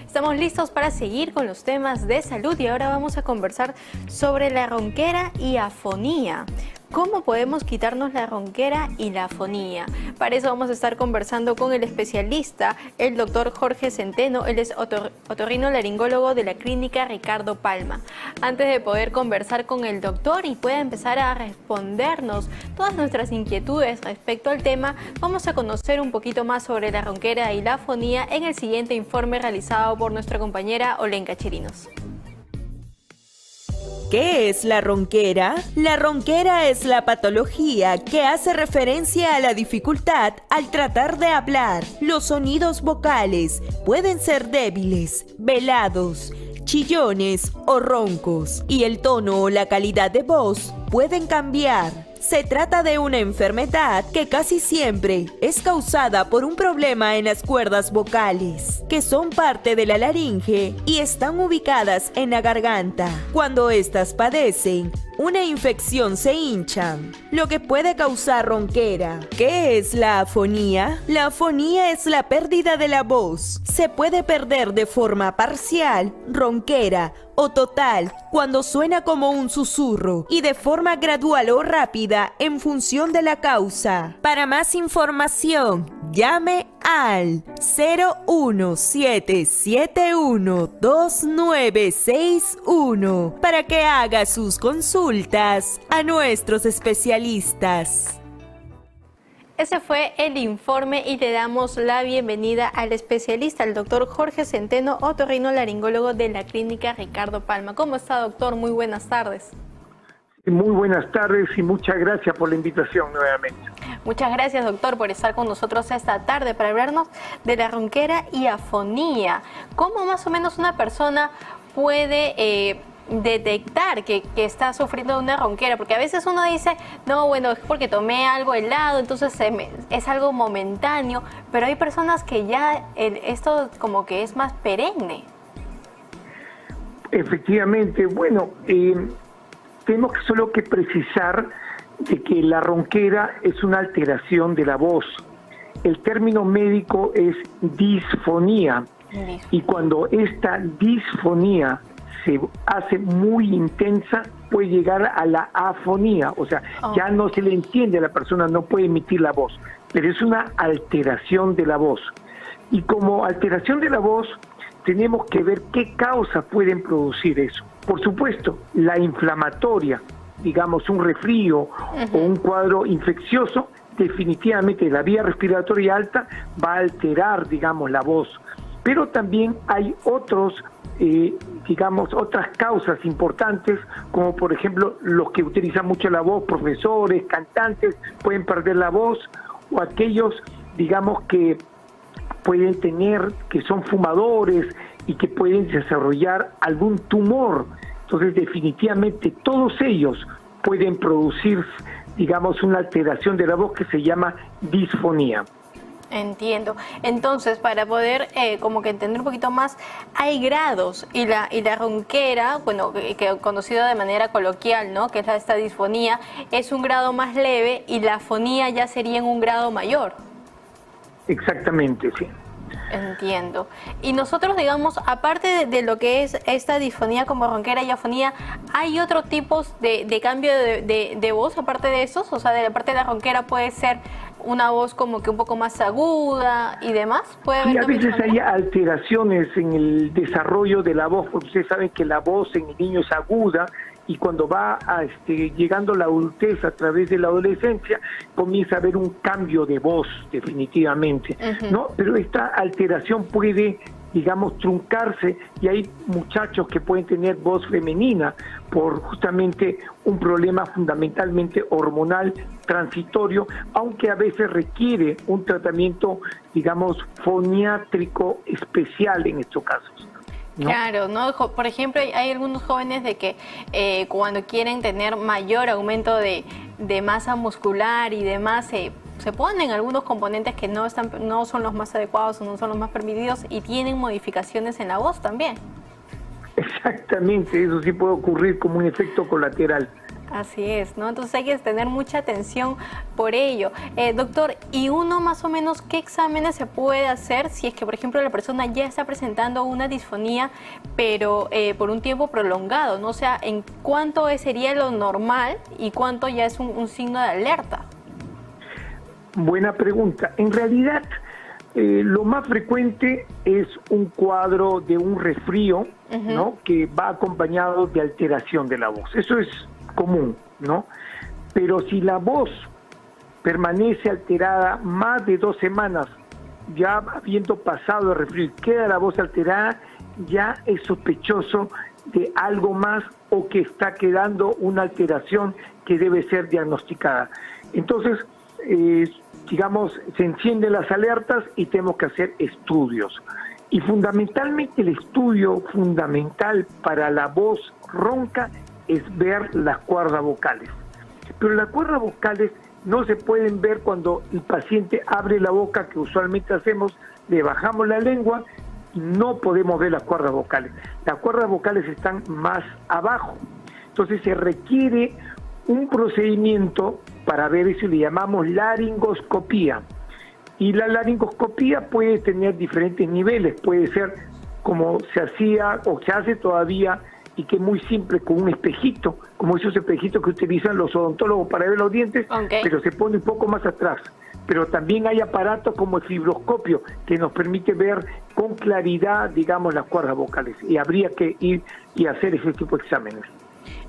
Estamos listos para seguir con los temas de salud y ahora vamos a conversar sobre la ronquera y afonía. ¿Cómo podemos quitarnos la ronquera y la afonía? Para eso vamos a estar conversando con el especialista, el doctor Jorge Centeno. Él es otorrinolaringólogo de la clínica Ricardo Palma. Antes de poder conversar con el doctor y pueda empezar a respondernos todas nuestras inquietudes respecto al tema, vamos a conocer un poquito más sobre la ronquera y la afonía en el siguiente informe realizado por nuestra compañera Olenka Chirinos. ¿Qué es la ronquera? La ronquera es la patología que hace referencia a la dificultad al tratar de hablar. Los sonidos vocales pueden ser débiles, velados, chillones o roncos, y el tono o la calidad de voz pueden cambiar. Se trata de una enfermedad que casi siempre es causada por un problema en las cuerdas vocales, que son parte de la laringe y están ubicadas en la garganta. Cuando estas padecen una infección se hinchan, lo que puede causar ronquera. ¿Qué es la afonía? La afonía es la pérdida de la voz. Se puede perder de forma parcial, ronquera, o total, cuando suena como un susurro, y de forma gradual o rápida en función de la causa. Para más información, llame al 017712961 para que haga sus consultas a nuestros especialistas. Ese fue el informe y le damos la bienvenida al especialista, el doctor Jorge Centeno, otorrinolaringólogo de la clínica Ricardo Palma. ¿Cómo está, doctor? Muy buenas tardes. Muy buenas tardes y muchas gracias por la invitación nuevamente. Muchas gracias, doctor, por estar con nosotros esta tarde para hablarnos de la ronquera y afonía. ¿Cómo más o menos una persona puede detectar que está sufriendo de una ronquera? Porque a veces uno dice, no, bueno, es porque tomé algo helado, entonces es algo momentáneo, pero hay personas que ya esto como que es más perenne. Efectivamente, bueno, tenemos solo que precisar de que la ronquera es una alteración de la voz. El término médico es disfonía, y cuando esta disfonía se hace muy intensa, puede llegar a la afonía, o sea, ya no se le entiende a la persona, no puede emitir la voz, pero es una alteración de la voz. Y como alteración de la voz, tenemos que ver qué causas pueden producir eso. Por supuesto, la inflamatoria, digamos un resfrío o un cuadro infeccioso, definitivamente la vía respiratoria alta va a alterar, digamos, la voz. Pero también hay otros, otras causas importantes, como por ejemplo los que utilizan mucho la voz, profesores, cantantes, pueden perder la voz, o aquellos, digamos, que pueden tener, que son fumadores y que pueden desarrollar algún tumor. Entonces, definitivamente todos ellos pueden producir, digamos, una alteración de la voz que se llama disfonía. Entiendo. Entonces, para poder como que entender un poquito más, hay grados y la ronquera, bueno, que conocido de manera coloquial, ¿no? Que es esta disfonía, es un grado más leve y la afonía ya sería en un grado mayor. Exactamente, sí. Entiendo. Y nosotros, digamos, aparte de lo que es esta disfonía como ronquera y afonía, ¿hay otros tipos de cambio de voz aparte de esos? O sea, de la parte de la ronquera puede ser una voz como que un poco más aguda y demás. ¿Puede haber? Sí, a veces hay alteraciones en el desarrollo de la voz, porque ustedes saben que la voz en el niño es aguda, y cuando va llegando la adultez a través de la adolescencia, comienza a haber un cambio de voz, definitivamente, ¿no? Pero esta alteración puede, digamos, truncarse, y hay muchachos que pueden tener voz femenina por justamente un problema fundamentalmente hormonal transitorio, aunque a veces requiere un tratamiento, digamos, foniátrico especial en estos casos, ¿no? Claro, ¿no? Por ejemplo, hay algunos jóvenes de que cuando quieren tener mayor aumento de masa muscular y demás, se ponen algunos componentes que no son los más adecuados o no son los más permitidos y tienen modificaciones en la voz también. Exactamente, eso sí puede ocurrir como un efecto colateral. Así es, ¿no? Entonces hay que tener mucha atención por ello. Doctor, ¿y uno más o menos qué exámenes se puede hacer si es que, por ejemplo, la persona ya está presentando una disfonía, pero por un tiempo prolongado, ¿no? O sea, ¿en cuánto sería lo normal y cuánto ya es un signo de alerta? Buena pregunta. En realidad, lo más frecuente es un cuadro de un resfrío, ¿no? Que va acompañado de alteración de la voz. Eso es común, ¿no? Pero si la voz permanece alterada más de 2 semanas, ya habiendo pasado el resfrío y queda la voz alterada, ya es sospechoso de algo más o que está quedando una alteración que debe ser diagnosticada. Entonces, digamos, se encienden las alertas y tenemos que hacer estudios. Y fundamentalmente el estudio fundamental para la voz ronca es ver las cuerdas vocales. Pero las cuerdas vocales no se pueden ver cuando el paciente abre la boca, que usualmente hacemos, le bajamos la lengua y no podemos ver las cuerdas vocales. Las cuerdas vocales están más abajo. Entonces se requiere un procedimiento para ver eso, le llamamos laringoscopía. Y la laringoscopía puede tener diferentes niveles, puede ser como se hacía o se hace todavía, y que es muy simple, con un espejito, como esos espejitos que utilizan los odontólogos para ver los dientes, pero se pone un poco más atrás. Pero también hay aparatos como el fibroscopio, que nos permite ver con claridad, digamos, las cuerdas vocales, y habría que ir y hacer ese tipo de exámenes.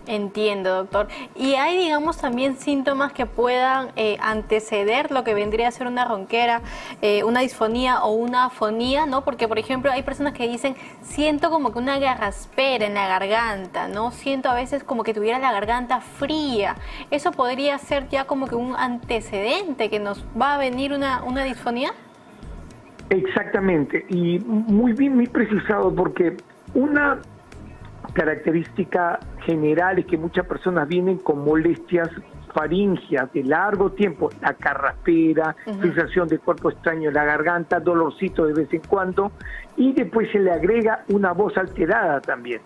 Entiendo, doctor. Y hay, digamos, también síntomas que puedan anteceder lo que vendría a ser una ronquera, una disfonía o una afonía, ¿no? Porque, por ejemplo, hay personas que dicen, siento como que una garraspera en la garganta, ¿no? Siento a veces como que tuviera la garganta fría. ¿Eso podría ser ya como que un antecedente que nos va a venir una disfonía? Exactamente. Y muy bien, muy precisado, porque una característica general es que muchas personas vienen con molestias faringias de largo tiempo, la carraspera, sensación de cuerpo extraño en la garganta, dolorcito de vez en cuando, y después se le agrega una voz alterada también.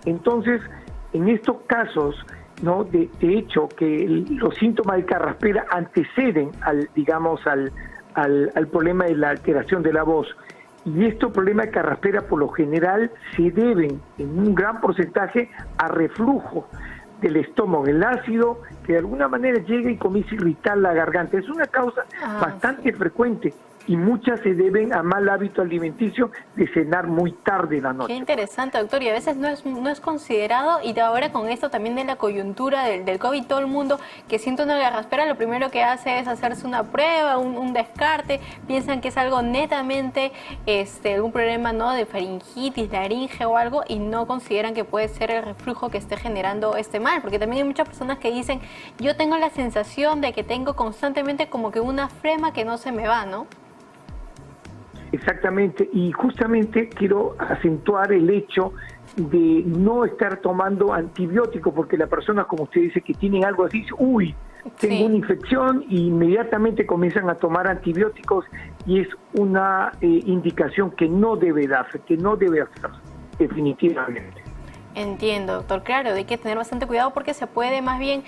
Entonces, en estos casos, ¿no? De hecho, que los síntomas de carraspera anteceden al problema de la alteración de la voz. Y estos problemas de carraspera por lo general se deben en un gran porcentaje a reflujo del estómago, el ácido que de alguna manera llega y comienza a irritar la garganta. Es una causa bastante frecuente y muchas se deben a mal hábito alimenticio de cenar muy tarde en la noche. Qué interesante, doctor, y a veces no es considerado, y ahora con esto también de la coyuntura del COVID, todo el mundo que siente una garraspera, lo primero que hace es hacerse una prueba, un descarte, piensan que es algo netamente, algún problema, ¿no?, de faringitis, laringe o algo, y no consideran que puede ser el reflujo que esté generando este mal, porque también hay muchas personas que dicen, yo tengo la sensación de que tengo constantemente como que una flema que no se me va, ¿no? Exactamente, y justamente quiero acentuar el hecho de no estar tomando antibióticos, porque la persona, como usted dice, que tienen algo así, dice, uy, tengo una infección, y inmediatamente comienzan a tomar antibióticos, y es una indicación que no debe darse, que no debe hacerse, definitivamente. Entiendo, doctor. Claro, hay que tener bastante cuidado porque se puede más bien,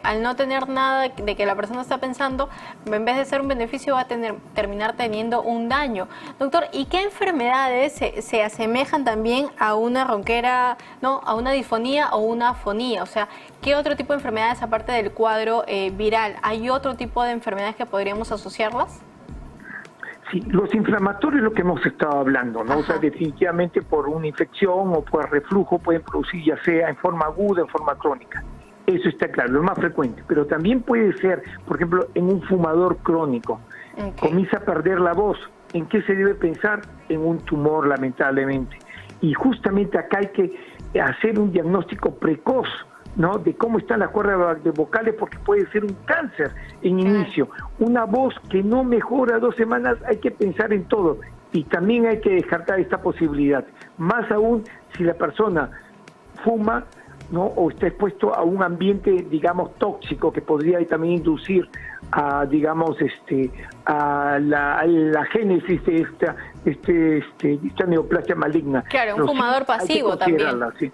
al no tener nada de que la persona está pensando, en vez de ser un beneficio va a terminar teniendo un daño. Doctor, ¿y qué enfermedades se asemejan también a una ronquera, no, a una disfonía o una afonía? O sea, ¿qué otro tipo de enfermedades aparte del cuadro viral? ¿Hay otro tipo de enfermedades que podríamos asociarlas? Sí, los inflamatorios, lo que hemos estado hablando, ¿no? O sea, definitivamente por una infección o por reflujo pueden producir, ya sea en forma aguda o en forma crónica. Eso está claro, lo más frecuente. Pero también puede ser, por ejemplo, en un fumador crónico. Comienza a perder la voz. ¿En qué se debe pensar? En un tumor, lamentablemente. Y justamente acá hay que hacer un diagnóstico precoz, ¿no?, de cómo están las cuerdas vocales, porque puede ser un cáncer en inicio. Una voz que no mejora 2 semanas, hay que pensar en todo, y también hay que descartar esta posibilidad, más aún si la persona fuma, ¿no?, o está expuesto a un ambiente, digamos, tóxico, que podría también inducir a, digamos, a la génesis de esta neoplasia maligna. Claro, un fumador pasivo también. Sí.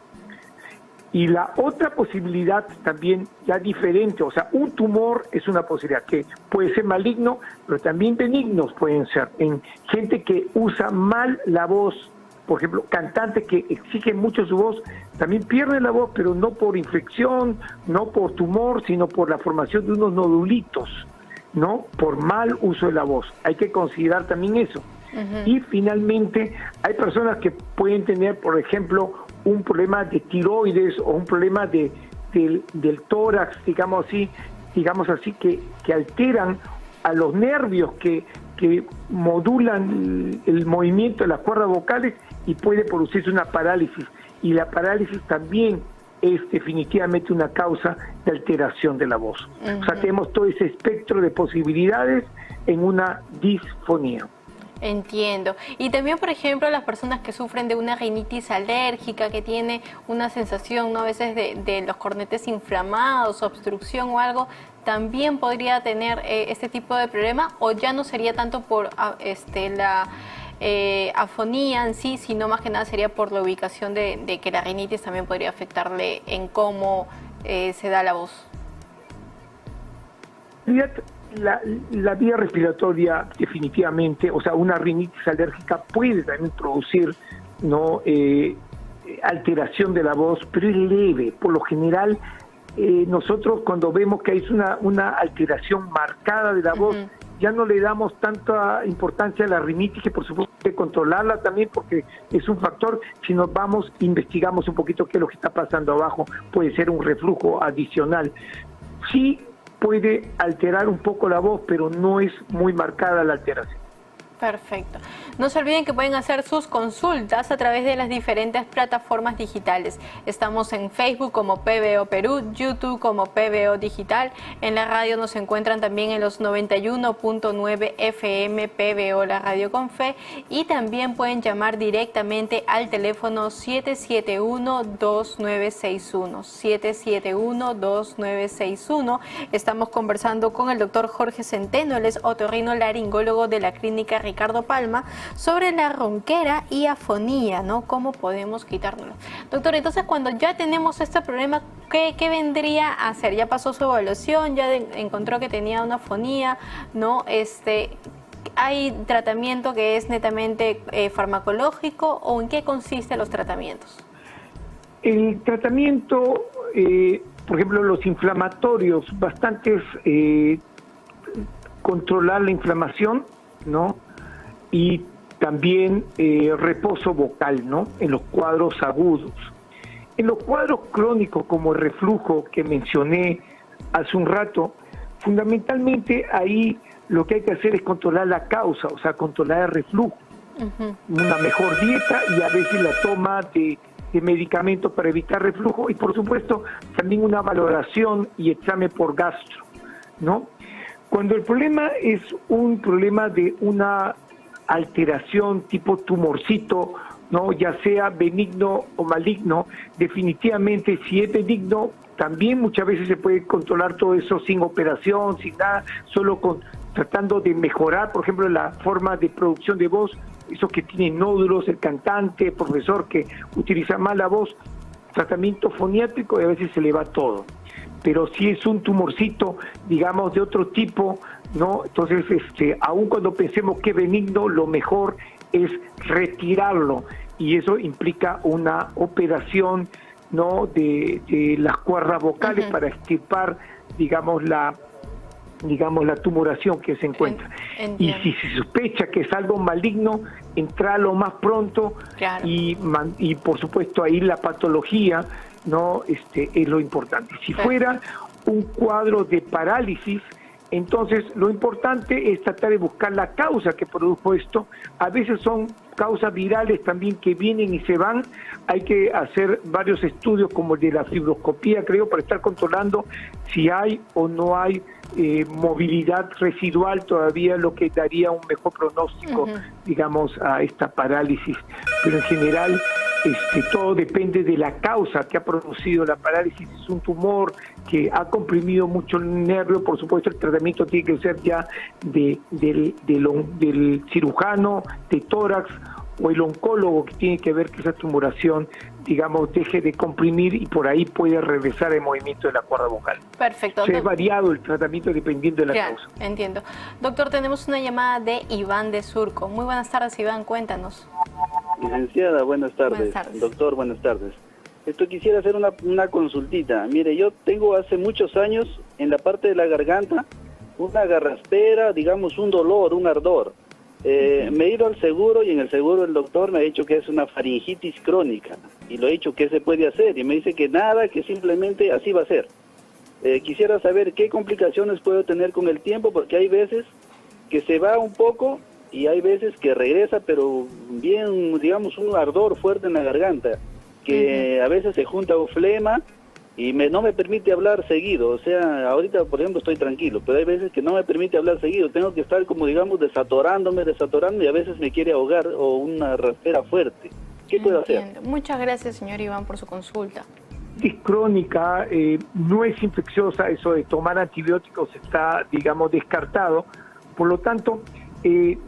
Y la otra posibilidad también ya diferente, o sea, un tumor es una posibilidad que puede ser maligno, pero también benignos pueden ser. En gente que usa mal la voz, por ejemplo, cantantes que exigen mucho su voz, también pierden la voz, pero no por infección, no por tumor, sino por la formación de unos nodulitos, ¿no? Por mal uso de la voz. Hay que considerar también eso. Y finalmente, hay personas que pueden tener, por ejemplo, un problema de tiroides o un problema del tórax, digamos así, que alteran a los nervios que modulan el movimiento de las cuerdas vocales y puede producirse una parálisis. Y la parálisis también es definitivamente una causa de alteración de la voz. O sea, tenemos todo ese espectro de posibilidades en una disfonía. Entiendo. Y también, por ejemplo, las personas que sufren de una rinitis alérgica, que tiene una sensación, ¿no?, a veces de los cornetes inflamados, obstrucción o algo, ¿también podría tener este tipo de problema? ¿O ya no sería tanto por la afonía en sí, sino más que nada sería por la ubicación de que la rinitis también podría afectarle en cómo se da la voz? La vía respiratoria definitivamente, o sea, una rinitis alérgica puede también producir, ¿no?, alteración de la voz, pero es leve. Por lo general, nosotros cuando vemos que hay una alteración marcada de la voz, ya no le damos tanta importancia a la rinitis, que por supuesto hay que controlarla también porque es un factor. Si nos vamos, investigamos un poquito qué es lo que está pasando abajo, puede ser un reflujo adicional. Sí, puede alterar un poco la voz, pero no es muy marcada la alteración. Perfecto. No se olviden que pueden hacer sus consultas a través de las diferentes plataformas digitales. Estamos en Facebook como PBO Perú, YouTube como PBO Digital. En la radio nos encuentran también en los 91.9 FM PBO, la radio con fe. Y también pueden llamar directamente al teléfono 771-2961. 771-2961. Estamos conversando con el doctor Jorge Centeno, él es otorrinolaringólogo de la clínica Ricardo Palma, sobre la ronquera y afonía, ¿no? ¿Cómo podemos quitárnoslo? Doctor, entonces cuando ya tenemos este problema, ¿qué vendría a hacer? Ya pasó su evaluación, ya encontró que tenía una afonía, ¿no? ¿Hay tratamiento que es netamente farmacológico o en qué consisten los tratamientos? El tratamiento, por ejemplo, los inflamatorios, bastantes, controlar la inflamación, ¿no? Y también reposo vocal, ¿no?, en los cuadros agudos. En los cuadros crónicos, como el reflujo que mencioné hace un rato, fundamentalmente ahí lo que hay que hacer es controlar la causa, o sea, controlar el reflujo. Una mejor dieta y a veces la toma de medicamentos para evitar reflujo y, por supuesto, también una valoración y examen por gastro, ¿no? Cuando el problema es un problema de una alteración tipo tumorcito, ¿no?, ya sea benigno o maligno, definitivamente si es benigno, también muchas veces se puede controlar todo eso sin operación, sin nada, solo tratando de mejorar, por ejemplo, la forma de producción de voz, esos que tienen nódulos, el cantante, el profesor que utiliza mal la voz, tratamiento foniátrico y a veces se le va todo. Pero si es un tumorcito, digamos, de otro tipo, ¿no?, entonces, aun cuando pensemos que es benigno, lo mejor es retirarlo, y eso implica una operación, ¿no?, de las cuerdas vocales para extirpar, digamos, la tumoración que se encuentra. Y si se sospecha que es algo maligno, entrar lo más pronto, claro. y por supuesto ahí la patología, ¿no?, es lo importante. Si fuera un cuadro de parálisis, entonces lo importante es tratar de buscar la causa que produjo esto. A veces son causas virales también que vienen y se van. Hay que hacer varios estudios como el de la fibroscopía, creo, para estar controlando si hay o no hay movilidad residual todavía, lo que daría un mejor pronóstico, digamos, a esta parálisis. Pero en general todo depende de la causa que ha producido la parálisis. Es un tumor que ha comprimido mucho el nervio, por supuesto el tratamiento tiene que ser ya del cirujano, de tórax o el oncólogo que tiene que ver que esa tumoración, digamos, deje de comprimir y por ahí puede regresar el movimiento de la cuerda vocal. Perfecto. Es variado el tratamiento dependiendo de la causa. Entiendo. Doctor, tenemos una llamada de Iván de Surco. Muy buenas tardes, Iván, cuéntanos. Licenciada, buenas tardes. Buenas tardes. Doctor, buenas tardes. Quisiera hacer una consultita. Mire, yo tengo hace muchos años en la parte de la garganta una garraspera, digamos un dolor, un ardor. Me he ido al seguro y en el seguro el doctor me ha dicho que es una faringitis crónica y lo he dicho que se puede hacer y me dice que nada, que simplemente así va a ser. Quisiera saber qué complicaciones puedo tener con el tiempo, porque hay veces que se va un poco y hay veces que regresa, pero bien, digamos, un ardor fuerte en la garganta, que a veces se junta un flema y no me permite hablar seguido. O sea, ahorita, por ejemplo, estoy tranquilo, pero hay veces que no me permite hablar seguido. Tengo que estar como, digamos, desatorándome y a veces me quiere ahogar o una raspera fuerte. ¿Qué puedo hacer? Muchas gracias, señor Iván, por su consulta. Es crónica, no es infecciosa, eso de tomar antibióticos está, digamos, descartado. Por lo tanto,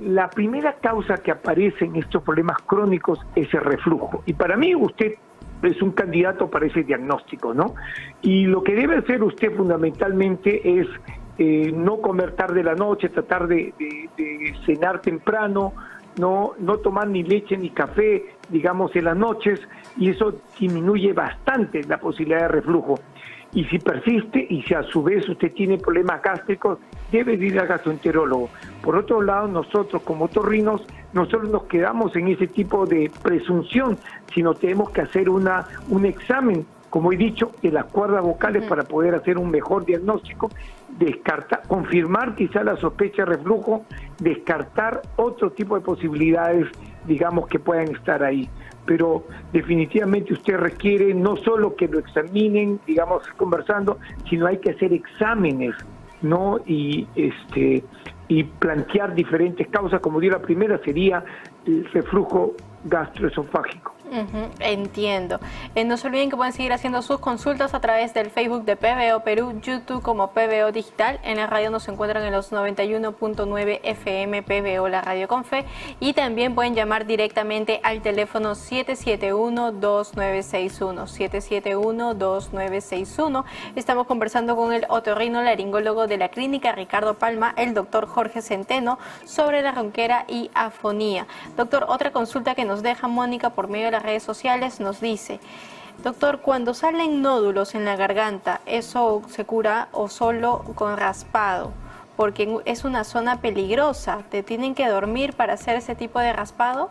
la primera causa que aparece en estos problemas crónicos es el reflujo. Y para mí usted es un candidato para ese diagnóstico, ¿no? Y lo que debe hacer usted fundamentalmente es no comer tarde la noche, tratar de cenar temprano, no tomar ni leche ni café, digamos, en las noches, y eso disminuye bastante la posibilidad de reflujo. Y si persiste y si a su vez usted tiene problemas gástricos, debe ir al gastroenterólogo. Por otro lado, nosotros como otorrinos, nosotros nos quedamos en ese tipo de presunción, sino tenemos que hacer un examen, como he dicho, de las cuerdas vocales para poder hacer un mejor diagnóstico, confirmar quizá la sospecha de reflujo, descartar otro tipo de posibilidades, digamos, que puedan estar ahí. Pero definitivamente usted requiere no solo que lo examinen, digamos, conversando, sino hay que hacer exámenes, ¿no? Y plantear diferentes causas, como digo, la primera sería el reflujo gastroesofágico. Entiendo. No se olviden que pueden seguir haciendo sus consultas a través del Facebook de PBO Perú, YouTube como PBO Digital. En la radio nos encuentran en los 91.9 FM PBO, la radio con fe. Y también pueden llamar directamente al teléfono 771-2961. 771-2961. Estamos conversando con el otorrinolaringólogo de la Clínica Ricardo Palma, el doctor Jorge Centeno, sobre la ronquera y afonía. Doctor, otra consulta que nos deja Mónica por medio de las redes sociales nos dice: doctor, cuando salen nódulos en la garganta, ¿eso se cura o solo con raspado? Porque es una zona peligrosa. ¿Te tienen que dormir para hacer ese tipo de raspado?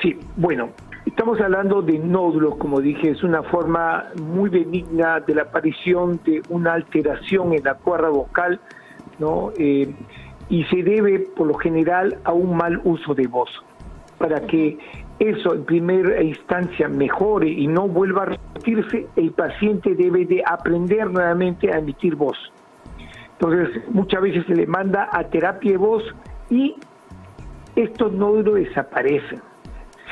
Sí, bueno, estamos hablando de nódulos, como dije, es una forma muy benigna de la aparición de una alteración en la cuerda vocal, ¿no? Y se debe, por lo general, a un mal uso de voz. Para que eso en primera instancia mejore y no vuelva a repetirse, el paciente debe de aprender nuevamente a emitir voz. Entonces, muchas veces se le manda a terapia de voz y estos nódulos desaparecen.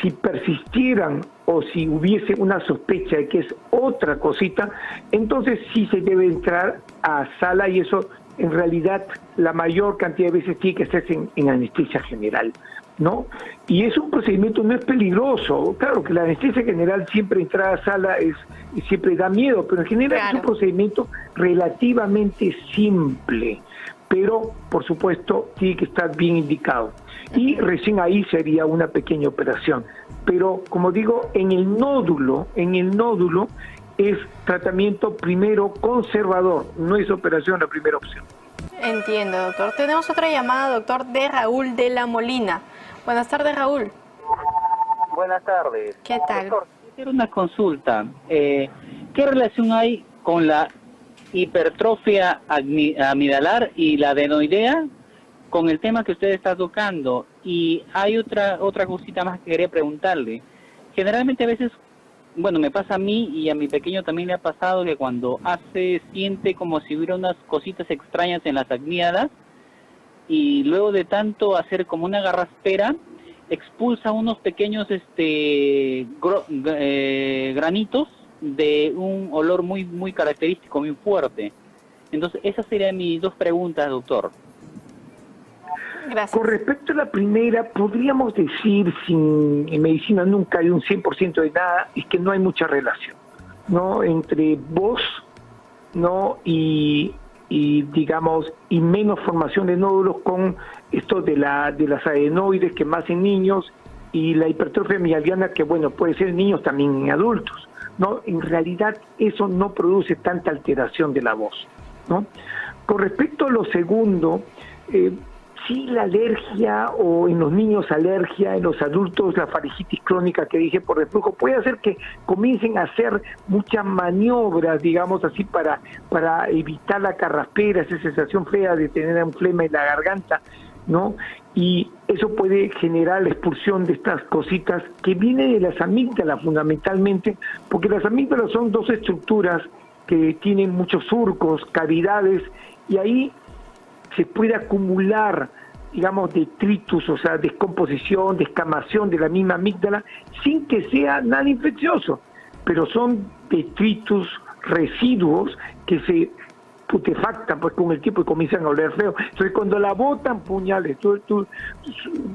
Si persistieran o si hubiese una sospecha de que es otra cosita, entonces sí se debe entrar a sala, y eso en realidad la mayor cantidad de veces tiene que hacerse en anestesia general, ¿no? Y es un procedimiento, no es peligroso. Claro que la anestesia general, siempre entrar a sala siempre da miedo, pero en general es un procedimiento relativamente simple, pero por supuesto tiene que estar bien indicado. Y recién ahí sería una pequeña operación. Pero como digo, en el nódulo es tratamiento primero conservador, no es operación la primera opción. Entiendo, doctor. Tenemos otra llamada, doctor, de Raúl de la Molina. Buenas tardes, Raúl. Buenas tardes. ¿Qué tal? Doctor, quiero una consulta. ¿Qué relación hay con la hipertrofia amidalar y la adenoidea con el tema que usted está tocando? Y hay otra cosita más que quería preguntarle. Generalmente a veces, bueno, me pasa a mí y a mi pequeño también le ha pasado que cuando siente como si hubiera unas cositas extrañas en las acníadas, y luego de tanto hacer como una garraspera, expulsa unos pequeños granitos de un olor muy, muy característico, muy fuerte. Entonces, esas serían mis dos preguntas, doctor. Gracias. Con respecto a la primera, podríamos decir, en medicina nunca hay un 100% de nada, es que no hay mucha relación, ¿no? Entre voz, ¿no? Y digamos, y menos formación de nódulos con esto de las adenoides, que más en niños, y la hipertrofia mialgiana, que bueno, puede ser en niños, también en adultos, ¿no? En realidad eso no produce tanta alteración de la voz, ¿no? Con respecto a lo segundo, sí, la alergia, o en los niños alergia, en los adultos la faringitis crónica que dije por reflujo, puede hacer que comiencen a hacer muchas maniobras, digamos así, para evitar la carraspera, esa sensación fea de tener un flema en la garganta, ¿no? Y eso puede generar la expulsión de estas cositas que vienen de las amígdalas fundamentalmente, porque las amígdalas son dos estructuras que tienen muchos surcos, cavidades, y ahí se puede acumular, digamos, detritus, o sea, descomposición, descamación de la misma amígdala, sin que sea nada infeccioso, pero son detritus, residuos que se putefactan pues con el tiempo y comienzan a oler feo. Entonces cuando la botan, puñales,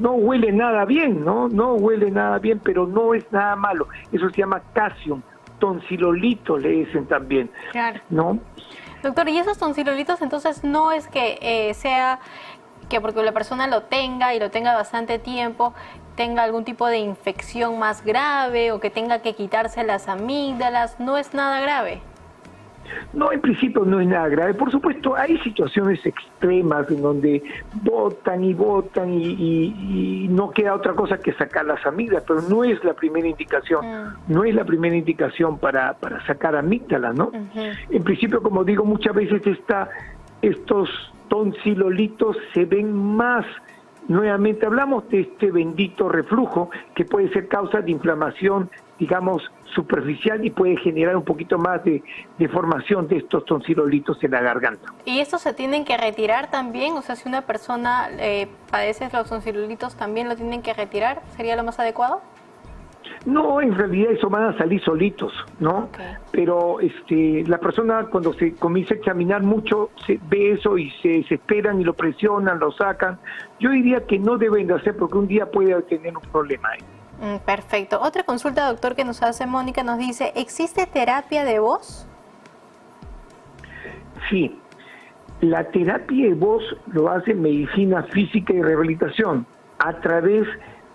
no huele nada bien, ¿no? No huele nada bien, pero no es nada malo. Eso se llama casium, tonsilolito le dicen también, claro, ¿no? Doctor, ¿y esos tonsilolitos entonces no es que sea que porque la persona lo tenga y lo tenga bastante tiempo, tenga algún tipo de infección más grave o que tenga que quitarse las amígdalas? ¿No es nada grave? No, en principio no es nada grave. Por supuesto, hay situaciones extremas en donde botan y no queda otra cosa que sacar las amígdalas, pero no es la primera indicación. No es la primera indicación para sacar amígdalas, ¿no? En principio, como digo, muchas veces estos tonsilolitos se ven más. Nuevamente hablamos de este bendito reflujo que puede ser causa de inflamación, digamos, superficial, y puede generar un poquito más de formación de estos tonsilolitos en la garganta. ¿Y estos se tienen que retirar también? O sea, si una persona padece los tonsilolitos, ¿también lo tienen que retirar? ¿Sería lo más adecuado? No, en realidad eso van a salir solitos, ¿no? Okay. Pero la persona cuando se comienza a examinar mucho, se ve eso y se desesperan y lo presionan, lo sacan. Yo diría que no deben de hacer, porque un día puede tener un problema ahí. Perfecto. Otra consulta, doctor, que nos hace Mónica, nos dice, ¿existe terapia de voz? Sí, la terapia de voz lo hace medicina física y rehabilitación a través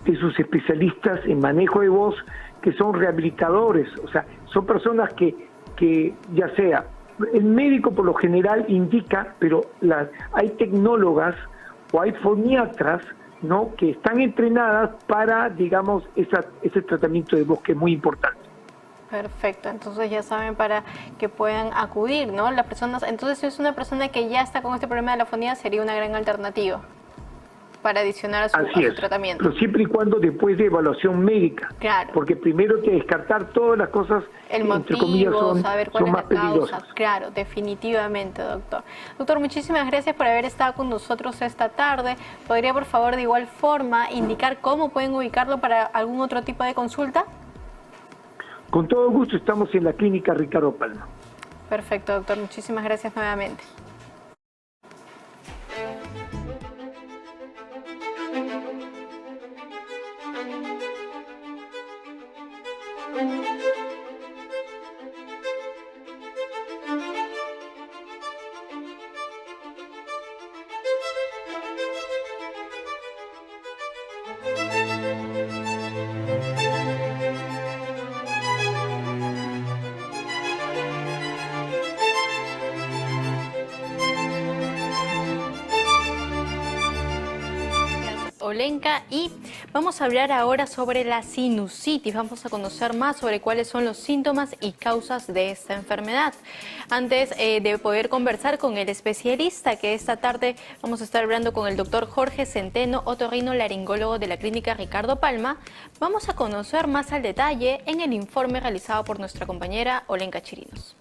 de sus especialistas en manejo de voz, que son rehabilitadores, o sea, son personas que ya sea, el médico por lo general indica, pero hay tecnólogas o hay foniatras, ¿no?, que están entrenadas para, digamos, ese tratamiento de voz, que es muy importante. Perfecto, entonces ya saben para que puedan acudir, ¿no? Las personas, entonces si es una persona que ya está con este problema de la fonía, sería una gran alternativa para adicionar a su tratamiento. Pero siempre y cuando después de evaluación médica. Claro. Porque primero hay que descartar todas las cosas que, entre comillas, son más peligrosas. Claro, definitivamente, doctor. Doctor, muchísimas gracias por haber estado con nosotros esta tarde. ¿Podría, por favor, de igual forma, indicar cómo pueden ubicarlo para algún otro tipo de consulta? Con todo gusto, estamos en la clínica Ricardo Palma. Perfecto, doctor. Muchísimas gracias nuevamente. Olenka, y vamos a hablar ahora sobre la sinusitis. Vamos a conocer más sobre cuáles son los síntomas y causas de esta enfermedad. Antes de poder conversar con el especialista, que esta tarde vamos a estar hablando con el doctor Jorge Centeno, otorrinolaringólogo de la clínica Ricardo Palma, vamos a conocer más al detalle en el informe realizado por nuestra compañera Olenka Chirinos.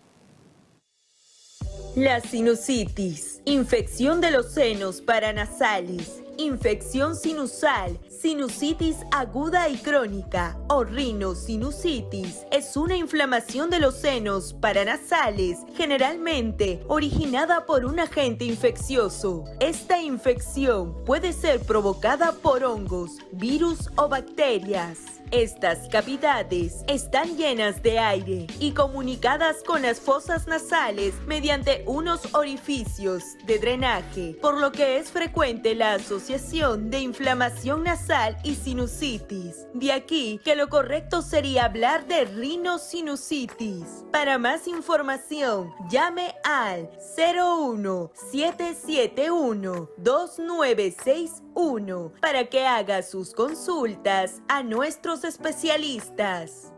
La sinusitis, infección de los senos paranasales, infección sinusal, sinusitis aguda y crónica o rinosinusitis. Es una inflamación de los senos paranasales, generalmente originada por un agente infeccioso. Esta infección puede ser provocada por hongos, virus o bacterias. Estas cavidades están llenas de aire y comunicadas con las fosas nasales mediante unos orificios de drenaje, por lo que es frecuente la asociación de inflamación nasal y sinusitis. De aquí que lo correcto sería hablar de rinosinusitis. Para más información, llame al 01-771-2961 para que haga sus consultas a nuestros especialistas.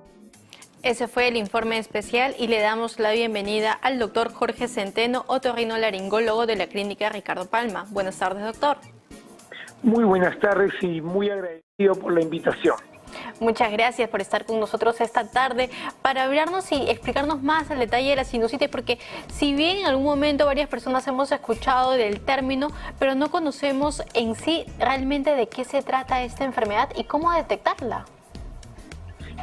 Ese fue el informe especial y le damos la bienvenida al doctor Jorge Centeno, otorrinolaringólogo de la Clínica Ricardo Palma. Buenas tardes, doctor. Muy buenas tardes y muy agradecido por la invitación. Muchas gracias por estar con nosotros esta tarde para hablarnos y explicarnos más al detalle de la sinusitis, porque si bien en algún momento varias personas hemos escuchado del término, pero no conocemos en sí realmente de qué se trata esta enfermedad y cómo detectarla.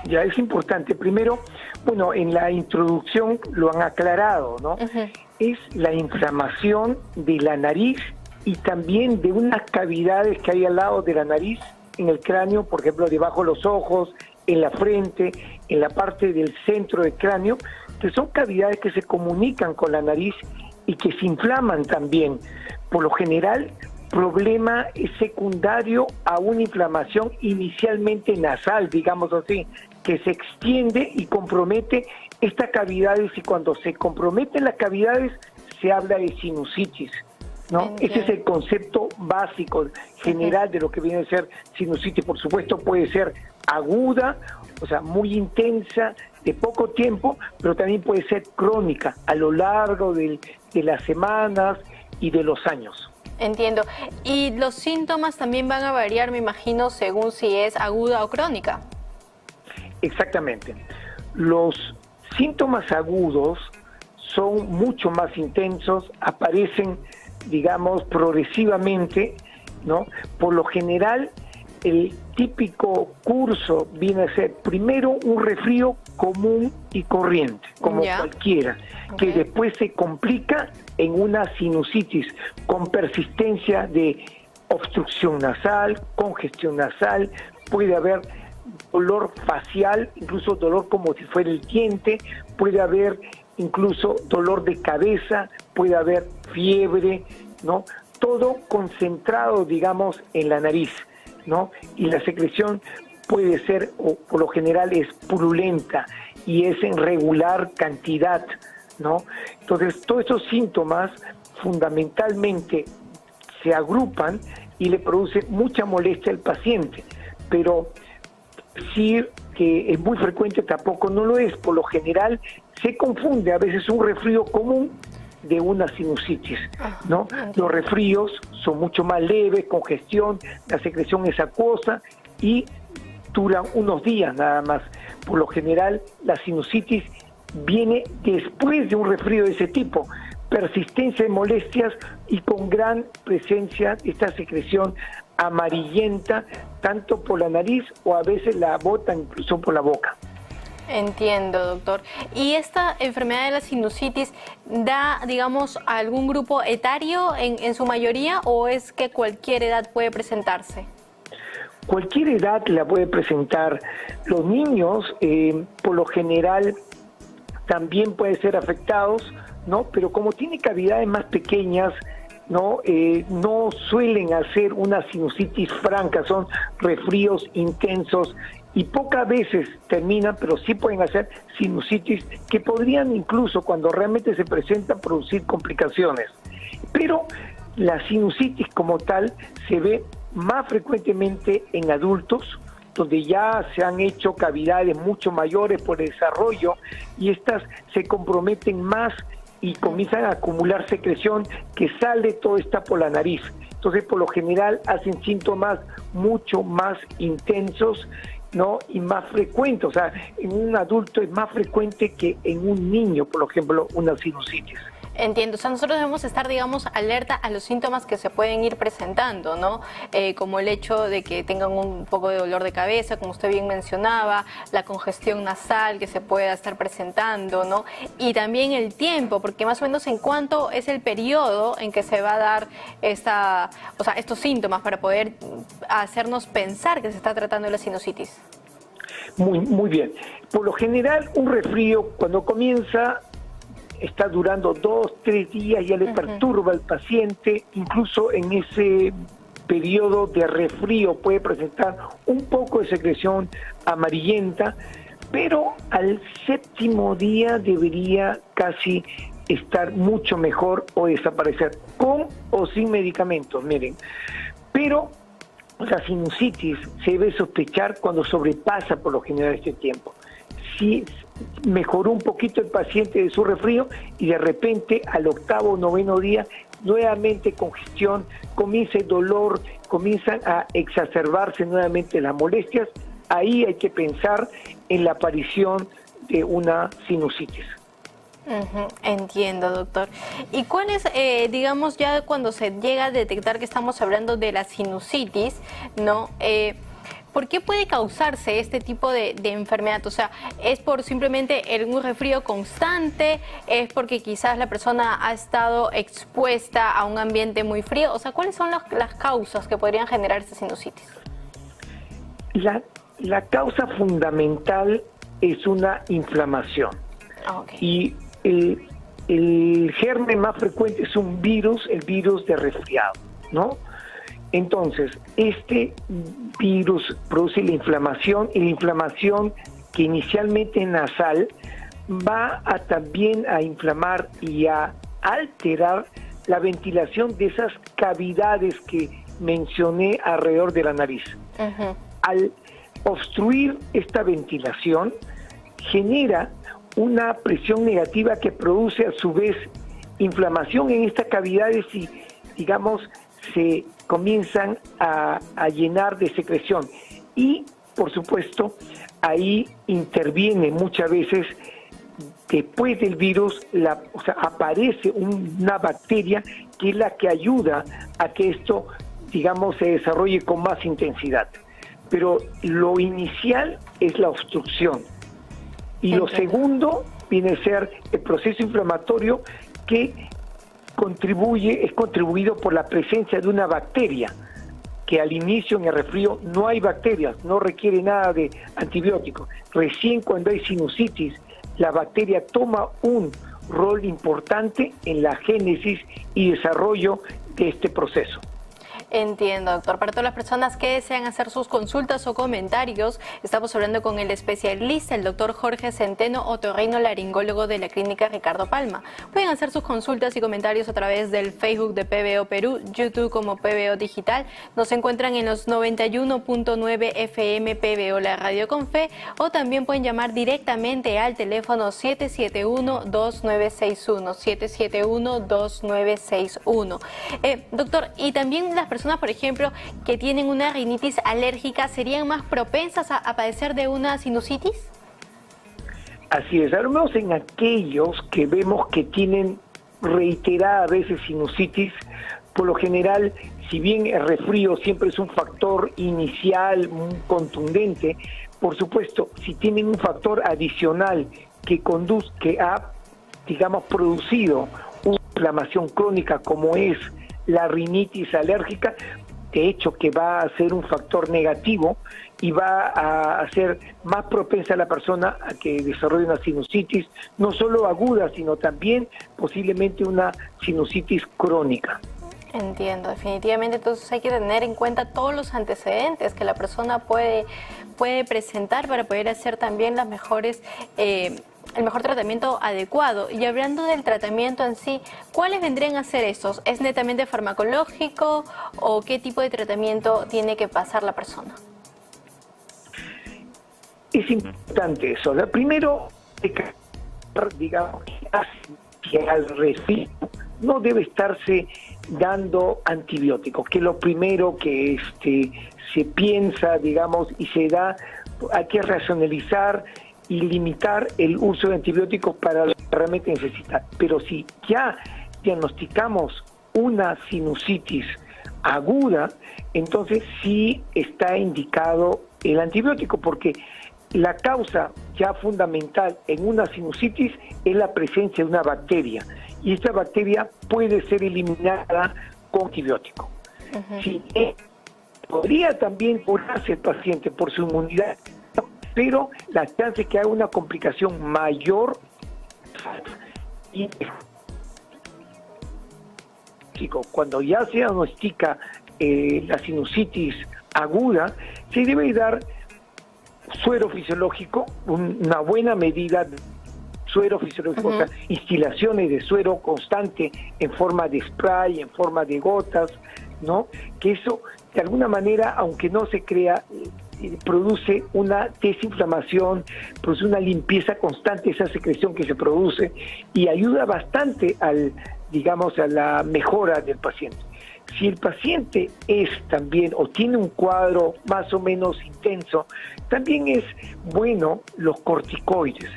Ya es importante. Primero, bueno, en la introducción lo han aclarado, ¿no? Es la inflamación de la nariz y también de unas cavidades que hay al lado de la nariz, en el cráneo, por ejemplo, debajo de los ojos, en la frente, en la parte del centro del cráneo, que son cavidades que se comunican con la nariz y que se inflaman también. Por lo general, problema es secundario a una inflamación inicialmente nasal, digamos así, que se extiende y compromete estas cavidades, y cuando se comprometen las cavidades se habla de sinusitis, ¿no? Ese es el concepto básico, general de lo que viene a ser sinusitis. Por supuesto puede ser aguda, o sea, muy intensa, de poco tiempo, pero también puede ser crónica a lo largo de las semanas y de los años. Entiendo. Y los síntomas también van a variar, me imagino, según si es aguda o crónica. Exactamente. Los síntomas agudos son mucho más intensos, aparecen, digamos, progresivamente, ¿no? Por lo general, el típico curso viene a ser primero un resfrío común y corriente, como cualquiera, que después se complica en una sinusitis con persistencia de obstrucción nasal, congestión nasal, puede haber dolor facial, incluso dolor como si fuera el diente, puede haber incluso dolor de cabeza, puede haber fiebre, ¿no? Todo concentrado, digamos, en la nariz, ¿no? Y la secreción puede ser, o por lo general es purulenta y es en regular cantidad, ¿no? Entonces, todos estos síntomas fundamentalmente se agrupan y le producen mucha molestia al paciente, pero sí que es muy frecuente tampoco no lo es. Por lo general se confunde a veces un resfrío común de una sinusitis, ¿no? Los resfríos son mucho más leves, congestión, la secreción es acuosa y duran unos días nada más. Por lo general la sinusitis viene después de un resfrío de ese tipo, persistencia de molestias y con gran presencia de esta secreción amarillenta, tanto por la nariz o a veces la bota incluso por la boca. Entiendo, doctor. ¿Y esta enfermedad de la sinusitis da, digamos, a algún grupo etario en su mayoría, o es que cualquier edad puede presentarse? Cualquier edad la puede presentar. Los niños, por lo general, también pueden ser afectados, ¿no? Pero como tiene cavidades más pequeñas, no suelen hacer una sinusitis franca, son resfríos intensos y pocas veces terminan, pero sí pueden hacer sinusitis que podrían incluso, cuando realmente se presentan, producir complicaciones. Pero la sinusitis como tal se ve más frecuentemente en adultos, donde ya se han hecho cavidades mucho mayores por el desarrollo y estas se comprometen más y comienzan a acumular secreción que sale toda esta por la nariz. Entonces, por lo general, hacen síntomas mucho más intensos, ¿no? Y más frecuentes. O sea, en un adulto es más frecuente que en un niño, por ejemplo, una sinusitis. Entiendo, o sea, nosotros debemos estar, digamos, alerta a los síntomas que se pueden ir presentando, ¿no? Como el hecho de que tengan un poco de dolor de cabeza, como usted bien mencionaba, la congestión nasal que se pueda estar presentando, ¿no? Y también el tiempo, porque más o menos en cuánto es el periodo en que se va a dar estos síntomas para poder hacernos pensar que se está tratando de la sinusitis. Muy bien. Por lo general, un resfrío cuando comienza está durando 2, 3 días, ya le perturba al paciente, incluso en ese periodo de resfrío puede presentar un poco de secreción amarillenta, pero al 7º día debería casi estar mucho mejor o desaparecer, con o sin medicamentos, miren. Pero la sinusitis se debe sospechar cuando sobrepasa por lo general este tiempo. Si mejoró un poquito el paciente de su resfrío y de repente al 8º o 9º día nuevamente congestión, comienza el dolor, comienzan a exacerbarse nuevamente las molestias, ahí hay que pensar en la aparición de una sinusitis. Entiendo, doctor. ¿Y cuál es, digamos, ya cuando se llega a detectar que estamos hablando de la sinusitis, ¿no? ¿Por qué puede causarse este tipo de enfermedad? O sea, ¿es por simplemente un resfrío constante? ¿Es porque quizás la persona ha estado expuesta a un ambiente muy frío? O sea, ¿cuáles son las causas que podrían generar esta sinusitis? La causa fundamental es una inflamación. Y el germen más frecuente es un virus, el virus de resfriado, ¿no? Entonces, este virus produce la inflamación, y la inflamación que inicialmente es nasal va a también a inflamar y a alterar la ventilación de esas cavidades que mencioné alrededor de la nariz. Al obstruir esta ventilación, genera una presión negativa que produce a su vez inflamación en estas cavidades y, digamos, se comienzan a llenar de secreción. Y, por supuesto, ahí interviene muchas veces, después del virus, aparece una bacteria que es la que ayuda a que esto, digamos, se desarrolle con más intensidad. Pero lo inicial es la obstrucción. Y lo segundo viene a ser el proceso inflamatorio que es contribuido por la presencia de una bacteria, que al inicio en el resfrío no hay bacterias, no requiere nada de antibióticos. Recién cuando hay sinusitis, la bacteria toma un rol importante en la génesis y desarrollo de este proceso. Entiendo, doctor. Para todas las personas que desean hacer sus consultas o comentarios, estamos hablando con el especialista, el doctor Jorge Centeno, otorrinolaringólogo de la Clínica Ricardo Palma. Pueden hacer sus consultas y comentarios a través del Facebook de PBO Perú, YouTube como PBO Digital. Nos encuentran en los 91.9 FM PBO, la radio con fe, o también pueden llamar directamente al teléfono 771-2961, 771-2961. Doctor, y también las personas, por ejemplo, que tienen una rinitis alérgica, ¿serían más propensas a padecer de una sinusitis? Así es, al menos en aquellos que vemos que tienen reiteradas veces sinusitis, por lo general, si bien el resfrío siempre es un factor inicial muy contundente, por supuesto, si tienen un factor adicional que ha, digamos, producido una inflamación crónica como es la rinitis alérgica, de hecho que va a ser un factor negativo y va a hacer más propensa a la persona a que desarrolle una sinusitis, no solo aguda, sino también posiblemente una sinusitis crónica. Entiendo, definitivamente. Entonces hay que tener en cuenta todos los antecedentes que la persona puede presentar para poder hacer también las mejores el mejor tratamiento adecuado. Y hablando del tratamiento en sí, ¿cuáles vendrían a ser estos? ¿Es netamente farmacológico o qué tipo de tratamiento tiene que pasar la persona? Es importante eso. Primero, digamos, que al resfrío no debe estarse dando antibióticos, que lo primero que se piensa, digamos, y se da, hay que racionalizar y limitar el uso de antibióticos para lo que realmente necesita. Pero si ya diagnosticamos una sinusitis aguda, entonces sí está indicado el antibiótico, porque la causa ya fundamental en una sinusitis es la presencia de una bacteria, y esta bacteria puede ser eliminada con antibiótico. Sí, podría también curarse el paciente por su inmunidad, pero la chance de que haga una complicación mayor y cuando ya se diagnostica la sinusitis aguda, se debe dar suero fisiológico, una buena medida de suero fisiológico, o sea, instilaciones de suero constante en forma de spray, en forma de gotas, ¿no? Que eso, de alguna manera, aunque no se crea, produce una desinflamación, produce una limpieza constante de esa secreción que se produce y ayuda bastante al, digamos, a la mejora del paciente. Si el paciente es también o tiene un cuadro más o menos intenso, también es bueno los corticoides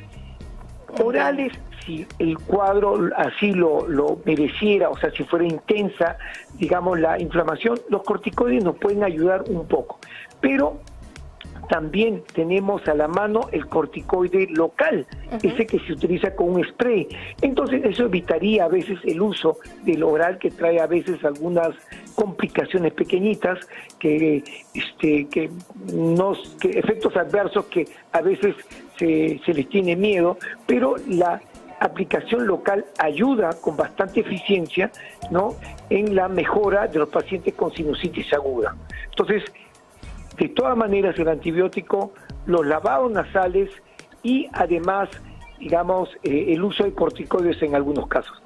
orales, si el cuadro así lo mereciera, o sea, si fuera intensa, digamos, la inflamación, los corticoides nos pueden ayudar un poco. Pero también tenemos a la mano el corticoide local, ese que se utiliza con un spray. Entonces eso evitaría a veces el uso del oral, que trae a veces algunas complicaciones pequeñitas, que efectos adversos que a veces se les tiene miedo, pero la aplicación local ayuda con bastante eficiencia, ¿no?, en la mejora de los pacientes con sinusitis aguda. Entonces, de todas maneras, el antibiótico, los lavados nasales y además, digamos, el uso de corticoides en algunos casos.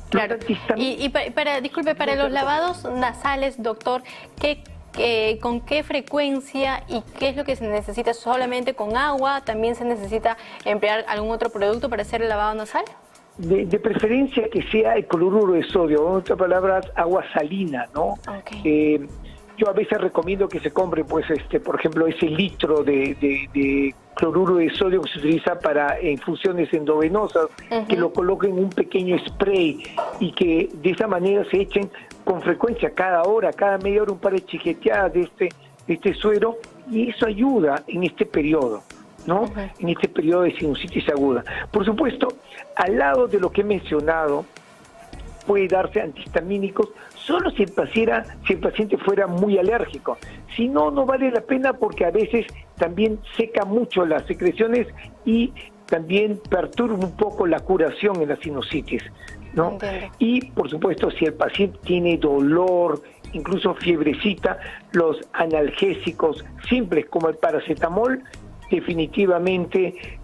Claro. Disculpe, para los lavados nasales, doctor, ¿con qué frecuencia y qué es lo que se necesita? ¿Solamente con agua? ¿También se necesita emplear algún otro producto para hacer el lavado nasal? De preferencia que sea el cloruro de sodio, en otras palabras, agua salina, ¿no? Okay. Yo a veces recomiendo que se compre, pues, por ejemplo, ese litro de cloruro de sodio que se utiliza para infusiones endovenosas, que lo coloquen en un pequeño spray y que de esa manera se echen con frecuencia, cada hora, cada media hora, un par de chiqueteadas de este suero, y eso ayuda en este periodo, ¿no? En este periodo de sinusitis aguda. Por supuesto, al lado de lo que he mencionado, puede darse antihistamínicos solo si el paciente fuera muy alérgico. Si no, no vale la pena, porque a veces también seca mucho las secreciones y también perturba un poco la curación en la sinusitis, ¿no? Y por supuesto, si el paciente tiene dolor, incluso fiebrecita, los analgésicos simples como el paracetamol definitivamente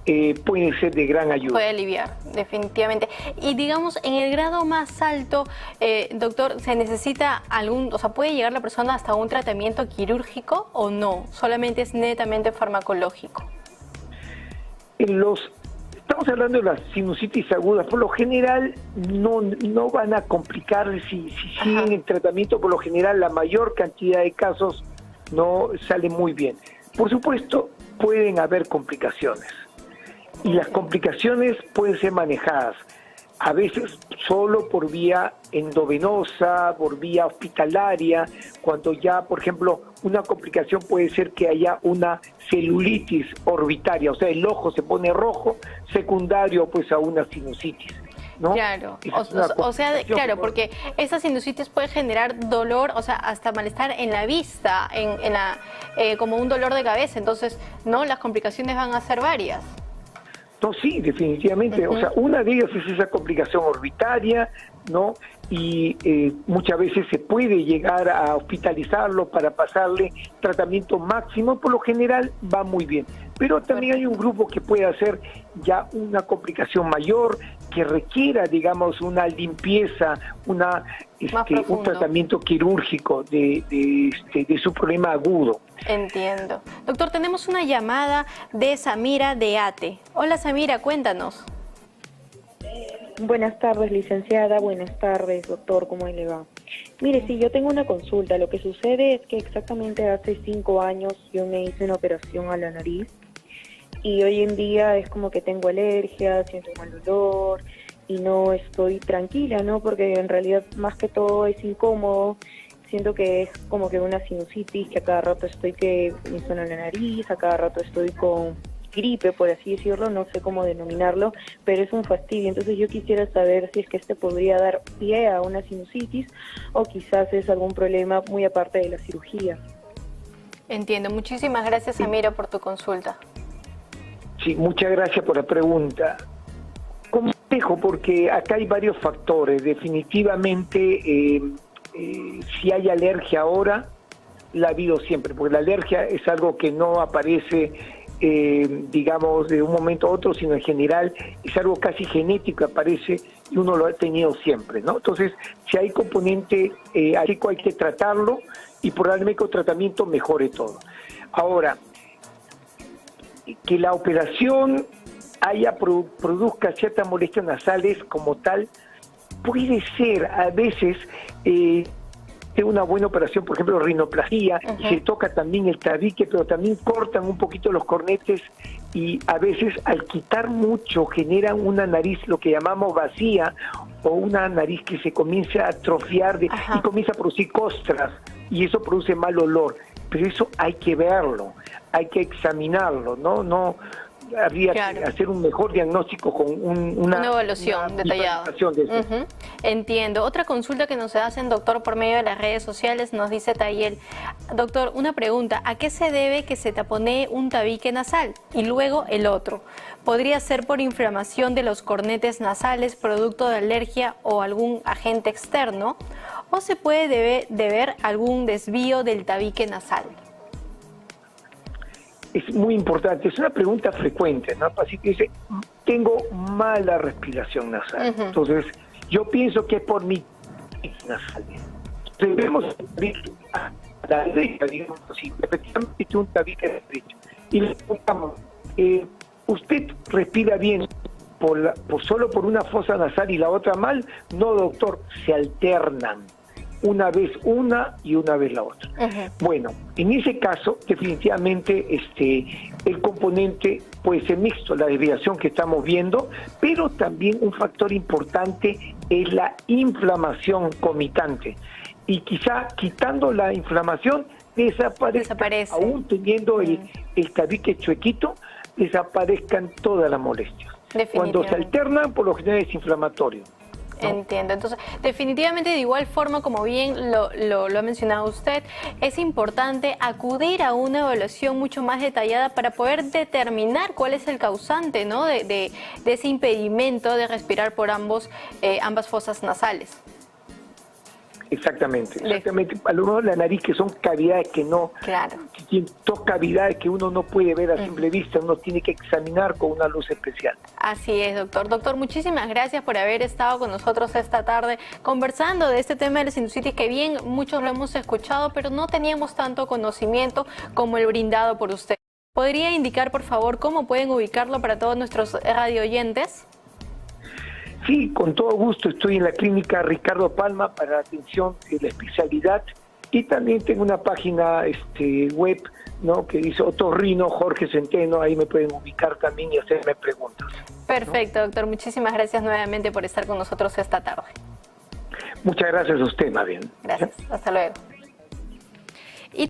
pueden ser de gran ayuda. Puede aliviar, definitivamente. Y digamos, en el grado más alto, doctor, ¿se necesita puede llegar la persona hasta un tratamiento quirúrgico o no? ¿Solamente es netamente farmacológico? Estamos hablando de las sinusitis agudas. Por lo general no van a complicar si siguen el tratamiento. Por lo general, la mayor cantidad de casos no sale muy bien. Por supuesto, pueden haber complicaciones, y las complicaciones pueden ser manejadas a veces solo por vía endovenosa, por vía hospitalaria, cuando ya, por ejemplo, una complicación puede ser que haya una celulitis orbitaria, o sea, el ojo se pone rojo, secundario pues a una sinusitis, ¿no? Claro, claro, porque esa sinusitis puede generar dolor, o sea, hasta malestar en la vista, como un dolor de cabeza. Entonces, ¿no? Las complicaciones van a ser varias. No, sí, definitivamente. O sea, una de ellas es esa complicación orbitaria, ¿no? Y muchas veces se puede llegar a hospitalizarlo para pasarle tratamiento máximo. Por lo general va muy bien. Pero también hay un grupo que puede hacer ya una complicación mayor, que requiera, digamos, una limpieza, un tratamiento quirúrgico de su problema agudo. Entiendo. Doctor, tenemos una llamada de Samira de ATE. Hola Samira, cuéntanos. Buenas tardes, licenciada. Buenas tardes, doctor. ¿Cómo le va? Mire, sí, yo tengo una consulta. Lo que sucede es que exactamente hace 5 años yo me hice una operación a la nariz y hoy en día es como que tengo alergia, siento mal olor y no estoy tranquila, ¿no? Porque en realidad más que todo es incómodo. Siento que es como que una sinusitis, que a cada rato estoy que me suena la nariz, a cada rato estoy con gripe, por así decirlo, no sé cómo denominarlo, pero es un fastidio. Entonces yo quisiera saber si es que este podría dar pie a una sinusitis o quizás es algún problema muy aparte de la cirugía. Entiendo. Muchísimas gracias, Amira, por tu consulta. Sí, muchas gracias por la pregunta. Complejo, porque acá hay varios factores. Definitivamente, si hay alergia ahora, la ha habido siempre, porque la alergia es algo que no aparece, digamos, de un momento a otro, sino en general es algo casi genético, aparece y uno lo ha tenido siempre, ¿no? Entonces, si hay componente alérgico, hay que tratarlo y probablemente con tratamiento mejore todo. Ahora, que la operación produzca ciertas molestias nasales como tal, puede ser a veces una buena operación, por ejemplo, rinoplastia, se toca también el tabique, pero también cortan un poquito los cornetes y a veces al quitar mucho generan una nariz, lo que llamamos vacía, o una nariz que se comienza a atrofiar y comienza a producir costras y eso produce mal olor. Pero eso hay que verlo, hay que examinarlo, no habría que hacer un mejor diagnóstico con una evaluación detallada. Entiendo. Otra consulta que nos hacen, doctor, por medio de las redes sociales, nos dice Tayel: doctor, una pregunta, ¿a qué se debe que se taponee un tabique nasal y luego el otro? ¿Podría ser por inflamación de los cornetes nasales, producto de alergia o algún agente externo? ¿O se puede deber algún desvío del tabique nasal? Es muy importante, es una pregunta frecuente, ¿no? Así que dice, tengo mala respiración nasal. Entonces, yo pienso que es por mi nasal. Debemos a la derecha, digamos así, efectivamente un tabique derecho. Y le preguntamos, ¿usted respira bien solo por una fosa nasal y la otra mal? No, doctor, se alternan. Una vez una y una vez la otra. Bueno, en ese caso, definitivamente el componente puede ser mixto, la desviación que estamos viendo, pero también un factor importante es la inflamación comitante. Y quizá quitando la inflamación desaparece. Aún teniendo el tabique chuequito, desaparezcan todas las molestias. Cuando se alternan, por lo general es inflamatorio. Entiendo. Entonces, definitivamente, de igual forma, como bien lo ha mencionado usted, es importante acudir a una evaluación mucho más detallada para poder determinar cuál es el causante, ¿no?, de ese impedimento de respirar por ambas fosas nasales. Exactamente. A lo mejor la nariz, que son cavidades que no, tienen dos cavidades que uno no puede ver a simple vista, uno tiene que examinar con una luz especial. Así es, doctor. Doctor, muchísimas gracias por haber estado con nosotros esta tarde conversando de este tema de la sinusitis, que bien muchos lo hemos escuchado, pero no teníamos tanto conocimiento como el brindado por usted. ¿Podría indicar, por favor, cómo pueden ubicarlo para todos nuestros radio oyentes? Sí, con todo gusto. Estoy en la clínica Ricardo Palma para la atención de la especialidad y también tengo una página web, ¿no?, que dice Otorrino Jorge Centeno. Ahí me pueden ubicar también y hacerme preguntas. Perfecto, doctor. Muchísimas gracias nuevamente por estar con nosotros esta tarde. Muchas gracias a usted, más bien. Gracias. Hasta luego.